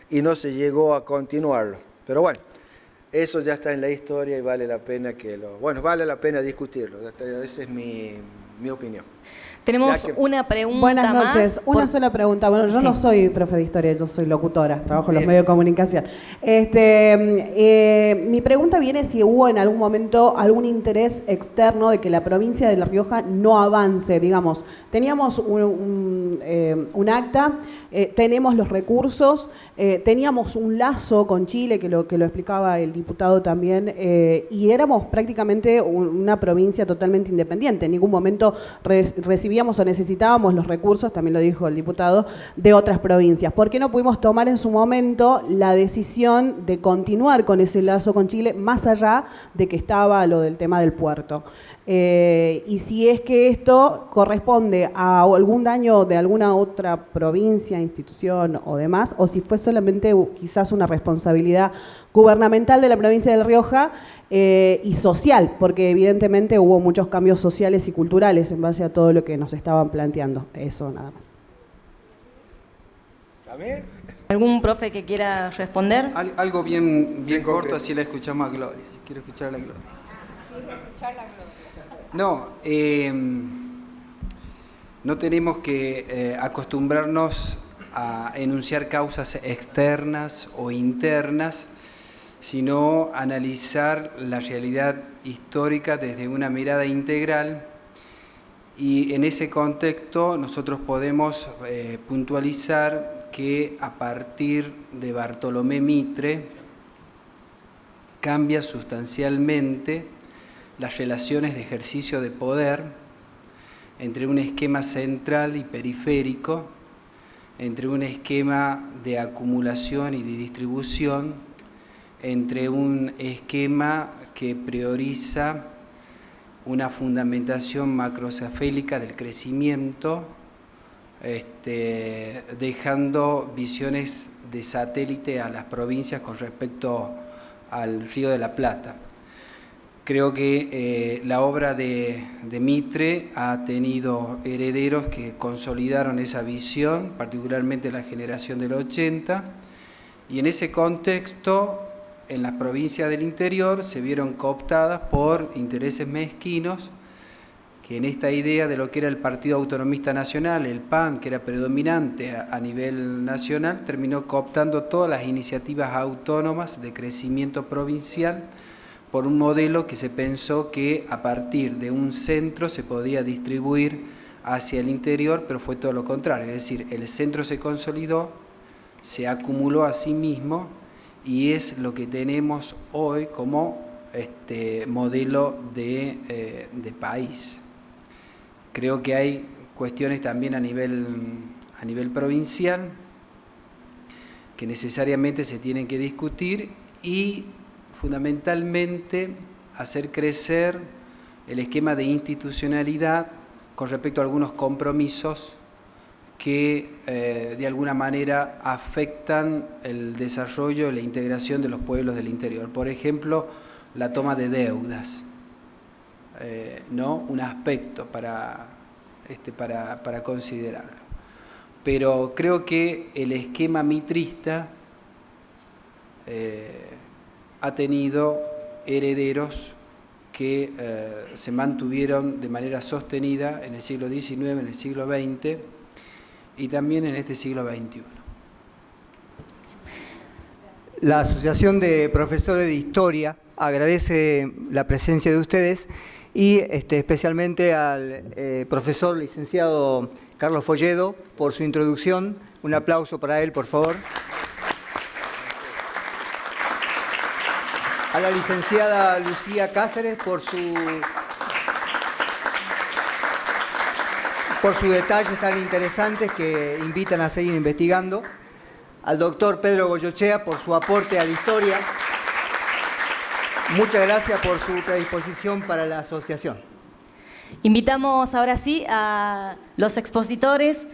y no se llegó a continuarlo. Pero bueno, eso ya está en la historia y vale la pena vale la pena discutirlo. Esa es mi opinión. Tenemos una pregunta Buenas noches. más. Una sola pregunta. Bueno, yo no soy profe de historia, yo soy locutora, trabajo en los medios de comunicación. Mi pregunta viene si hubo en algún momento algún interés externo de que la provincia de La Rioja no avance, digamos. Teníamos un acta, tenemos los recursos, teníamos un lazo con Chile, que lo explicaba el diputado también, y éramos prácticamente una provincia totalmente independiente. En ningún momento recibíamos o necesitábamos los recursos, también lo dijo el diputado, de otras provincias. ¿Por qué no pudimos tomar en su momento la decisión de continuar con ese lazo con Chile, más allá de que estaba lo del tema del puerto? Y si es que esto corresponde a algún daño de alguna otra provincia, institución o demás, o si fue solamente quizás una responsabilidad gubernamental de la provincia de La Rioja y social, porque evidentemente hubo muchos cambios sociales y culturales en base a todo lo que nos estaban planteando. Eso nada más. ¿Algún profe que quiera responder? Algo bien corto, así la escuchamos a Gloria. Yo quiero escuchar a la Gloria. No, no tenemos que acostumbrarnos a enunciar causas externas o internas, sino analizar la realidad histórica desde una mirada integral, y en ese contexto nosotros podemos puntualizar que a partir de Bartolomé Mitre cambia sustancialmente las relaciones de ejercicio de poder entre un esquema central y periférico, entre un esquema de acumulación y de distribución, entre un esquema que prioriza una fundamentación macrocefélica del crecimiento, dejando visiones de satélite a las provincias con respecto al Río de la Plata. Creo que la obra de Mitre ha tenido herederos que consolidaron esa visión, particularmente la generación del 80, y en ese contexto, en las provincias del interior se vieron cooptadas por intereses mezquinos que en esta idea de lo que era el Partido Autonomista Nacional, el PAN, que era predominante a nivel nacional, terminó cooptando todas las iniciativas autónomas de crecimiento provincial por un modelo que se pensó que a partir de un centro se podía distribuir hacia el interior, pero fue todo lo contrario, es decir, el centro se consolidó, se acumuló a sí mismo, y es lo que tenemos hoy como modelo de país. Creo que hay cuestiones también a nivel provincial que necesariamente se tienen que discutir, y fundamentalmente hacer crecer el esquema de institucionalidad con respecto a algunos compromisos que de alguna manera afectan el desarrollo y la integración de los pueblos del interior. Por ejemplo, la toma de deudas, ¿no? Un aspecto para considerarlo. Pero creo que el esquema mitrista ha tenido herederos que se mantuvieron de manera sostenida en el siglo XIX, en el siglo XX, y también en este siglo XXI. La Asociación de Profesores de Historia agradece la presencia de ustedes y especialmente al profesor licenciado Carlos Folledo por su introducción. Un aplauso para él, por favor. A la licenciada Lucía Cáceres por sus detalles tan interesantes que invitan a seguir investigando. Al doctor Pedro Goyoechea por su aporte a la historia. Muchas gracias por su predisposición para la asociación. Invitamos ahora sí a los expositores,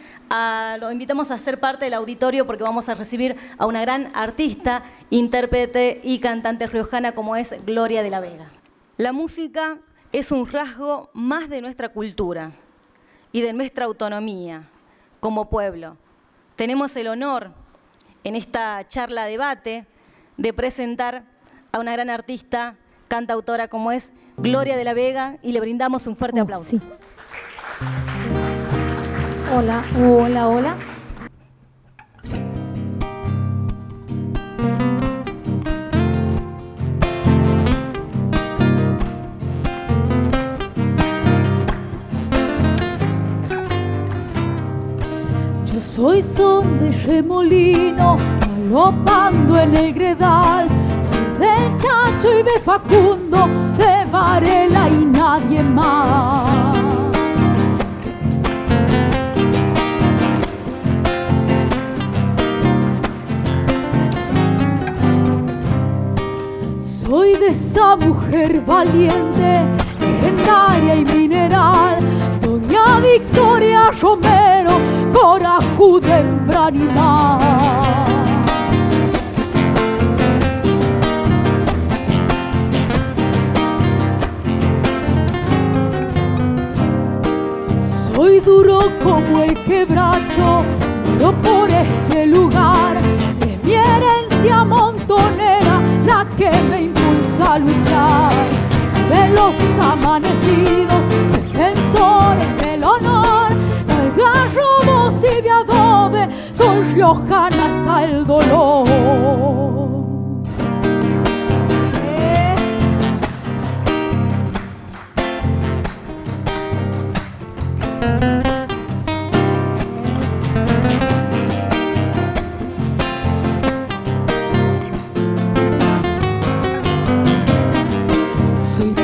los invitamos a ser parte del auditorio porque vamos a recibir a una gran artista, intérprete y cantante riojana como es Gloria de la Vega. La música es un rasgo más de nuestra cultura y de nuestra autonomía como pueblo. Tenemos el honor en esta charla debate de presentar a una gran artista, cantautora como es Gloria de la Vega, y le brindamos un fuerte aplauso. Sí. Hola, hola, hola. Yo soy son de remolino, galopando en el Gredal. Soy de Chacho y de Facundo, de Varela y nadie más. Soy de esa mujer valiente, legendaria y mineral, doña Victoria Romero, corajuda hembra animal. Soy duro como el quebracho, duro por este lugar, es mi herencia montonera la que me impulsa a luchar. Soy de los amanecidos, defensores del honor, de algarrobos y de adobe, soy riojana hasta el dolor.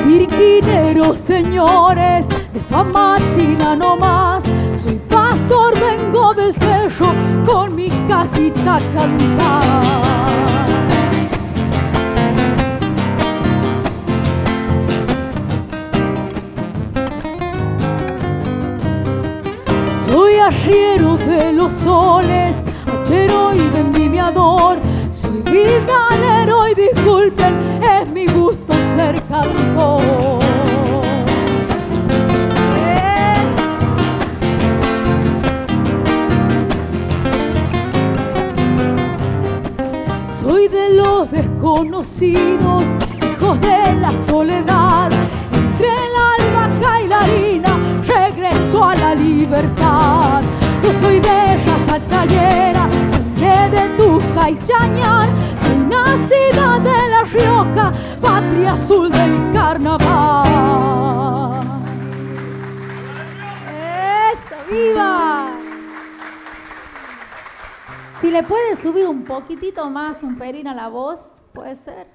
Virquinero, señores, de Famatina no más. Soy pastor, vengo del cerro con mi cajita a cantar. Soy arriero de los soles, hachero y vendimiador. Soy vidalero y disculpen, es mi gusto ser cantor. Soy de los desconocidos, hijos de la soledad. Entre el albahaca y la harina, regreso a la libertad. Yo soy de raza chayera, de Tuca y Chañar, soy nacida de La Rioja, patria azul del carnaval. ¡Eso, viva! Si le puede subir un poquitito más, un pelín a la voz, puede ser.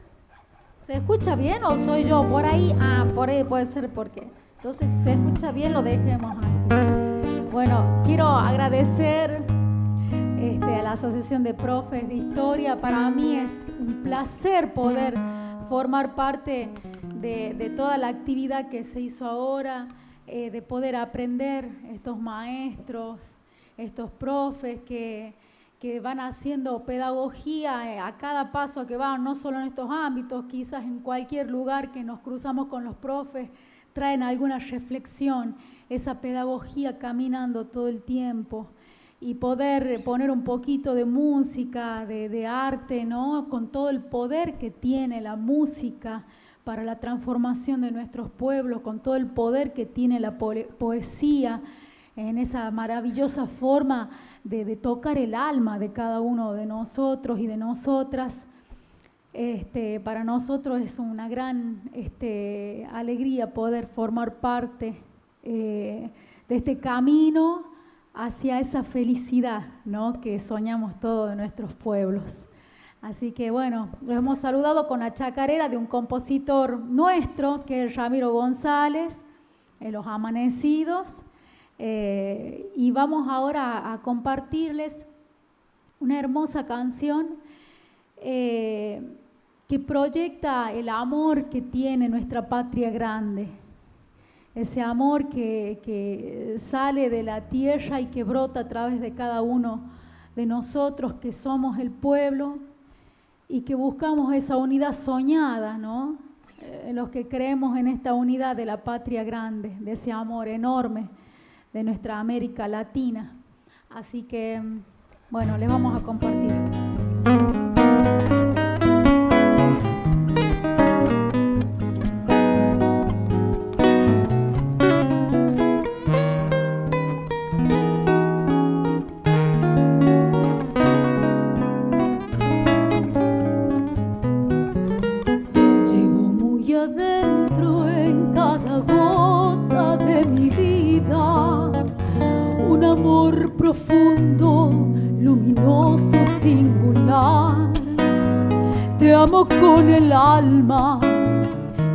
¿Se escucha bien o soy yo? Por ahí, por ahí puede ser porque. Entonces, si se escucha bien, lo dejemos así. Bueno, quiero agradecer a la Asociación de Profes de Historia. Para mí es un placer poder formar parte de toda la actividad que se hizo ahora, de poder aprender estos maestros, estos profes que van haciendo pedagogía a cada paso que van, no solo en estos ámbitos, quizás en cualquier lugar que nos cruzamos con los profes, traen alguna reflexión, esa pedagogía caminando todo el tiempo. Y poder poner un poquito de música, de arte, ¿no? Con todo el poder que tiene la música para la transformación de nuestros pueblos, con todo el poder que tiene la poesía, en esa maravillosa forma de tocar el alma de cada uno de nosotros y de nosotras. Para nosotros es una gran alegría poder formar parte de este camino hacia esa felicidad, ¿no? Que soñamos todos de nuestros pueblos. Así que bueno, los hemos saludado con la chacarera de un compositor nuestro, que es Ramiro González, Los Amanecidos, y vamos ahora a compartirles una hermosa canción que proyecta el amor que tiene nuestra patria grande. Ese amor que sale de la tierra y que brota a través de cada uno de nosotros que somos el pueblo y que buscamos esa unidad soñada, ¿no? Los que creemos en esta unidad de la patria grande, de ese amor enorme de nuestra América Latina. Así que, bueno, les vamos a compartir. volar. Te amo con el alma,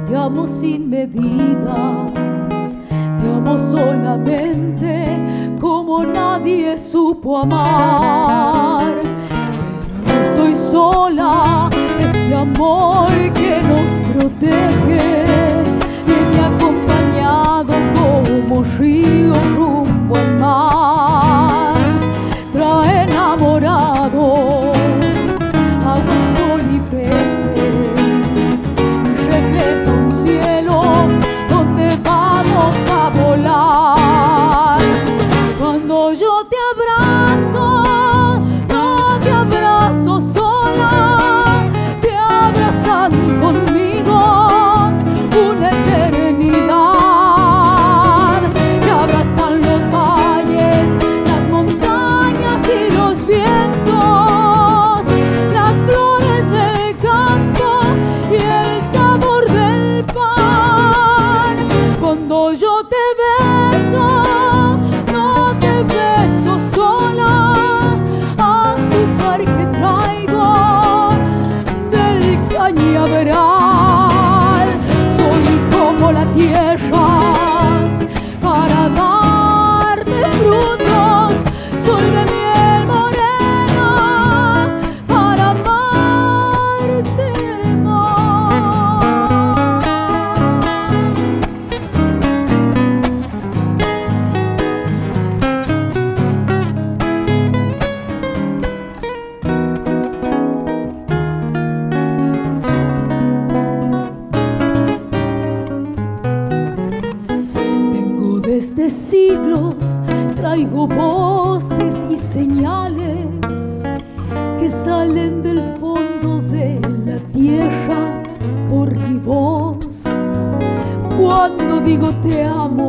te amo sin medidas, te amo solamente como nadie supo amar. Pero no estoy sola, este amor que nos protege viene acompañado como río rumbo al mar. Trae enamorado agua, sol y peces, refleja un cielo donde vamos a volar. Cuando yo te abrazo, no te abrazo sola, te abrazan conmigo una eternidad. Te abrazan los valles, las montañas y los vientos, las flores del campo y el sabor del pan. Cuando yo te beso, no te beso sola, azúcar que traigo del cañaveral. Soy como la tierra para darte frutos, soy de miel morena para amarte más. Vengo desde siglos, traigo voces y señales que salen del fondo de la tierra por mi voz. Cuando digo te amo,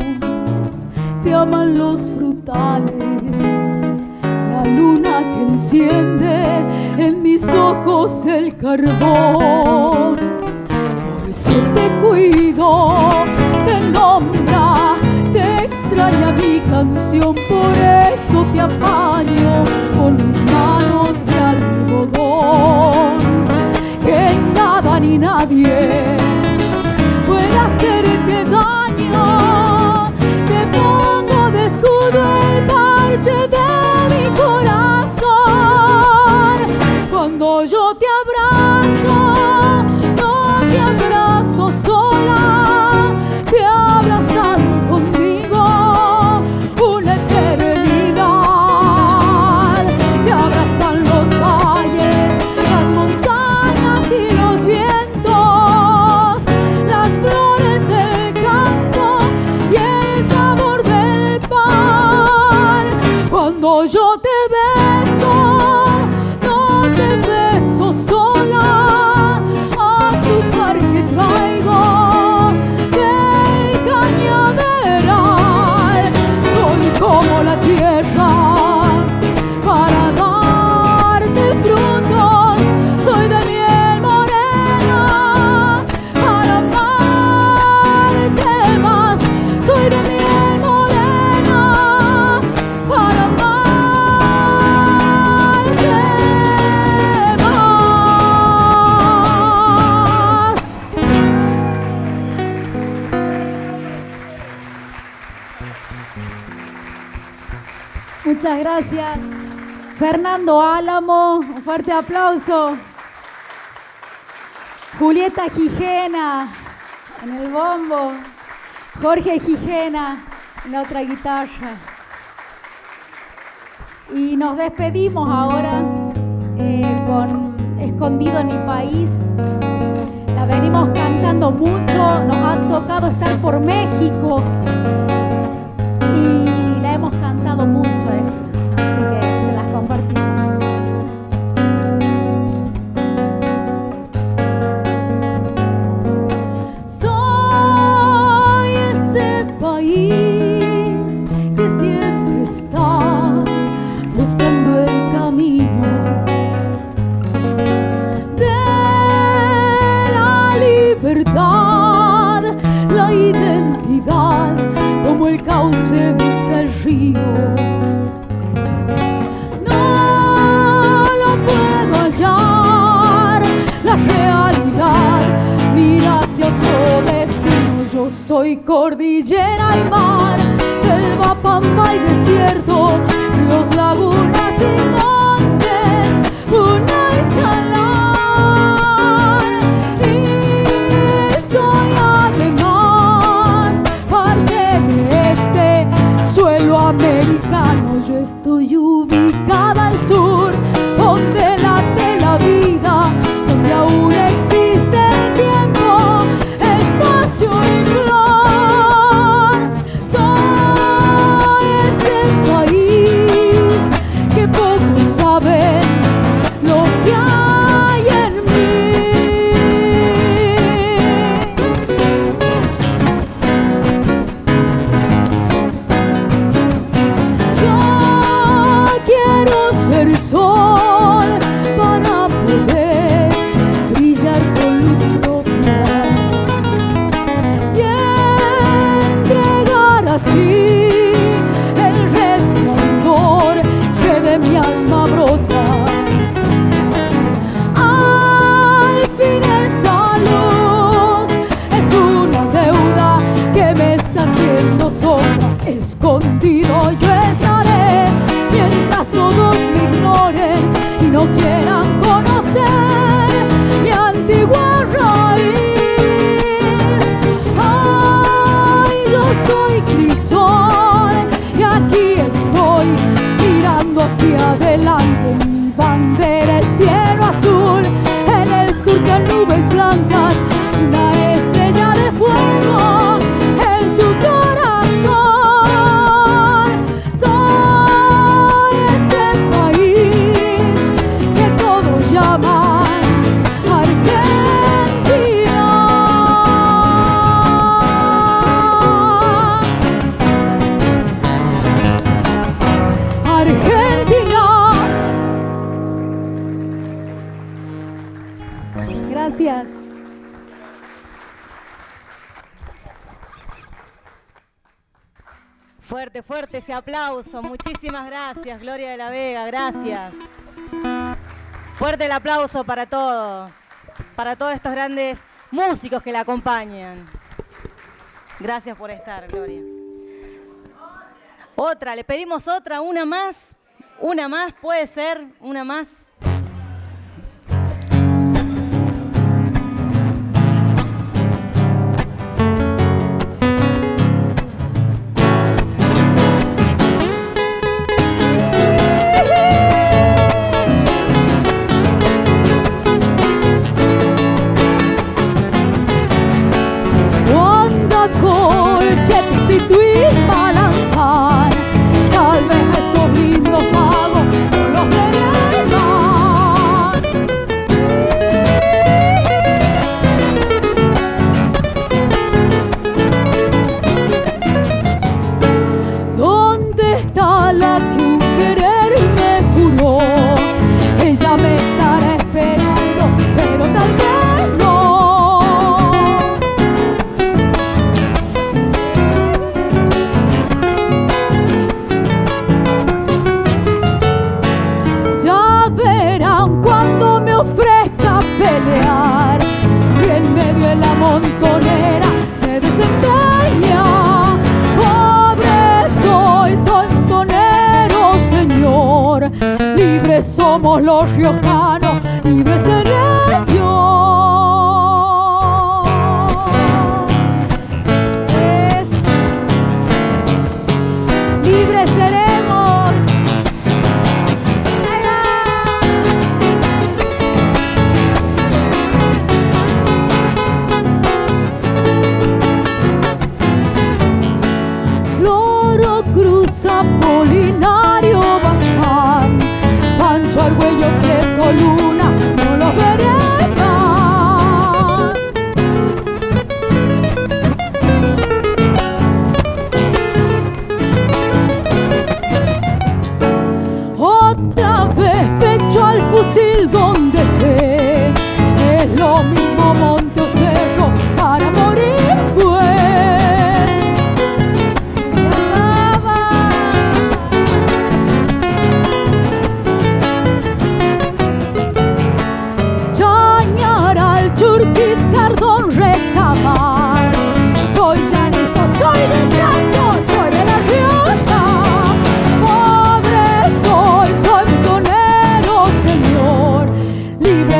te aman los frutales, la luna que enciende en mis ojos el carbón. Por eso te cuido, te nombra, te extraña mi canción, por eso te apaño con mis manos de algodón. Que nada ni nadie puede hacerte daño, te pongo de escudo el parche de mi corazón. Cuando yo te abrazo, no te abrazo sola, te abrazan conmigo una eternidad. Te abrazan los valles, las montañas y los vientos, las flores del campo y el sabor del pan. Cuando yo te beso, no te beso sola, azúcar que traigo del cañaveral. Soy como la tierra para darte frutos, soy de miel morena para amarte más. Soy de miel morena para amarte más. Muchas gracias. Fernando Álamo, un fuerte aplauso. Julieta Gijena en el bombo. Jorge Gijena en la otra guitarra. Y nos despedimos ahora con Escondido en mi país. La venimos cantando mucho, nos ha tocado estar por México y la hemos cantado mucho esta, así que se las compartimos. Soy ese país que siempre está buscando el camino de la libertad, la identidad, como el cauce busca el río. soy cordillera y mar, selva, pampa y desierto, ríos, lagunas y montes, una y salar. Y soy además parte de este suelo americano. Yo estoy ubicada al sur, donde late la vida, donde aún existe el tiempo, espacio y flor. Soy ese país que pocos saben lo que hay en mí. Yo quiero ser sol para poder brillar con luz propia y entregar así el resplandor que de mi alma brota. Al fin esa luz es una deuda que me está haciendo sombra. Escondido yo estaré mientras todos me ignoren y no quieran conocer mi antigua raíz. Ay, yo soy crisol y aquí estoy mirando hacia adelante. Mi bandera es cielo azul, en el sur que nubes blancas, una estrella de fuego en su corazón. Soy ese país que todos llaman Argentina. Argentina. Gracias. Fuerte, fuerte ese aplauso. Muchísimas gracias, Gloria de la Vega, gracias. Fuerte el aplauso para todos estos grandes músicos que la acompañan. Gracias por estar, Gloria. Otra, le pedimos otra, una más, puede ser, una más. Pitu y balanzar, tal vez esos lindos pagos no los veré más.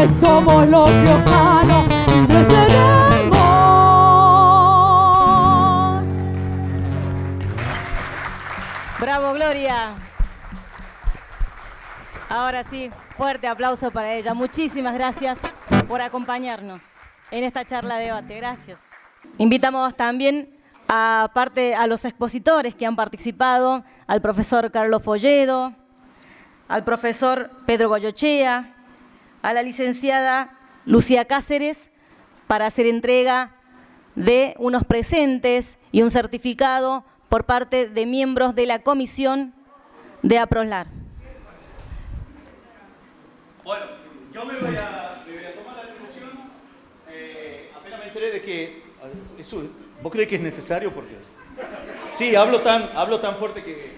que somos los riojanos, impresionemos. Bravo, Gloria. Ahora sí, fuerte aplauso para ella. Muchísimas gracias por acompañarnos en esta charla de debate. Gracias. Invitamos también a los expositores que han participado, al profesor Carlos Folledo, al profesor Pedro Goyochea, a la licenciada Lucía Cáceres, para hacer entrega de unos presentes y un certificado por parte de miembros de la comisión de APROSLAR. Bueno, yo me voy a tomar la atribución. Apenas me enteré de que... ¿Vos crees que es necesario? Porque sí, hablo tan fuerte que...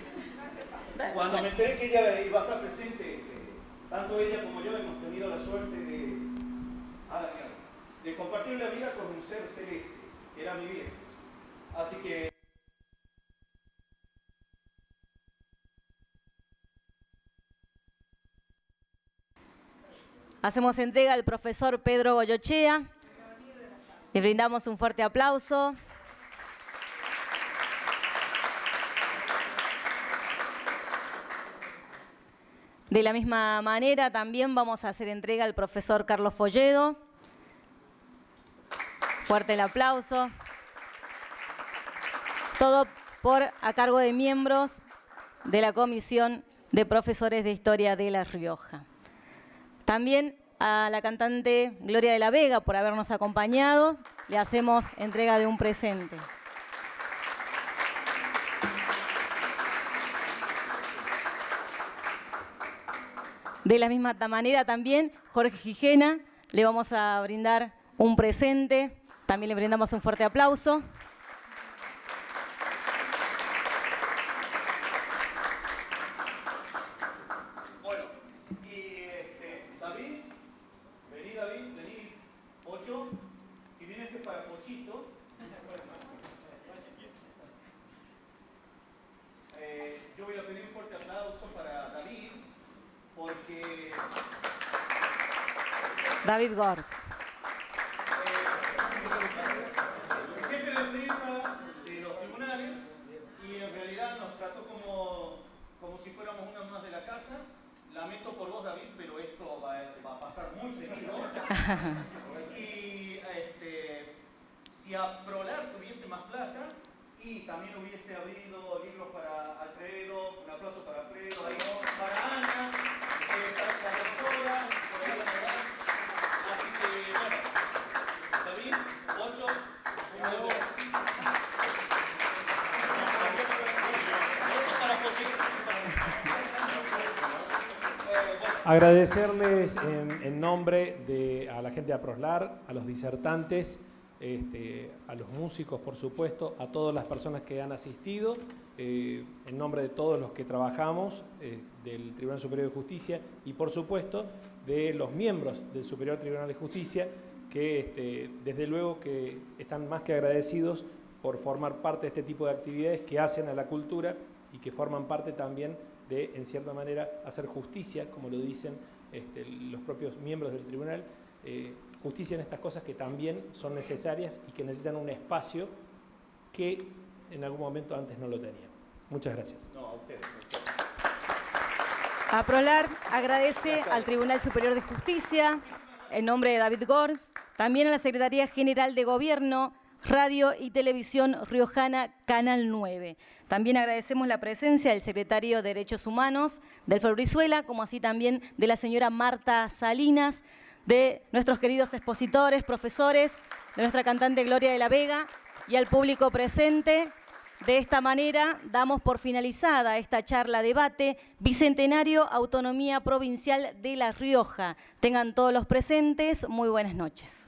Cuando me enteré que ella iba a estar presente, tanto ella como yo hemos tenido la suerte de compartir la vida con un ser celeste, que era mi viejo. Así que... Hacemos entrega al profesor Pedro Goyochea. Le brindamos un fuerte aplauso. De la misma manera también vamos a hacer entrega al profesor Carlos Folledo. Fuerte el aplauso. Todo a cargo de miembros de la Comisión de Profesores de Historia de La Rioja. También a la cantante Gloria de la Vega por habernos acompañado. Le hacemos entrega de un presente. De la misma manera también Jorge Gijena le vamos a brindar un presente. También le brindamos un fuerte aplauso. Yo voy a pedir un fuerte aplauso para David, porque... David Gors. Jefe de prensa de los tribunales, y en realidad nos trató como si fuéramos uno más de la casa. Lamento por vos, David, pero esto va a pasar muy seguido. Y si APROSLAR tuviese más plata, y también hubiese habido libros para Alfredo, un aplauso para Alfredo, ahí, para Ana, para la doctora, por ahí van a dar. Así que, bueno, David, 8, 1, 2. Agradecerles en nombre a la gente de APROSLAR, a los disertantes, a los músicos, por supuesto, a todas las personas que han asistido, en nombre de todos los que trabajamos del Tribunal Superior de Justicia y, por supuesto, de los miembros del Superior Tribunal de Justicia, que desde luego que están más que agradecidos por formar parte de este tipo de actividades que hacen a la cultura y que forman parte también de, en cierta manera, hacer justicia, como lo dicen los propios miembros del tribunal, justicia en estas cosas que también son necesarias y que necesitan un espacio que en algún momento antes no lo tenían. Muchas gracias. No, a ustedes. APROSLAR agradece al Tribunal Superior de Justicia, en nombre de David Gors, también a la Secretaría General de Gobierno, Radio y Televisión Riojana, Canal 9. También agradecemos la presencia del secretario de Derechos Humanos, Delfo Brizuela, como así también de la señora Marta Salinas, de nuestros queridos expositores, profesores, de nuestra cantante Gloria de la Vega y al público presente. De esta manera damos por finalizada esta charla debate Bicentenario Autonomía Provincial de La Rioja. Tengan todos los presentes muy buenas noches.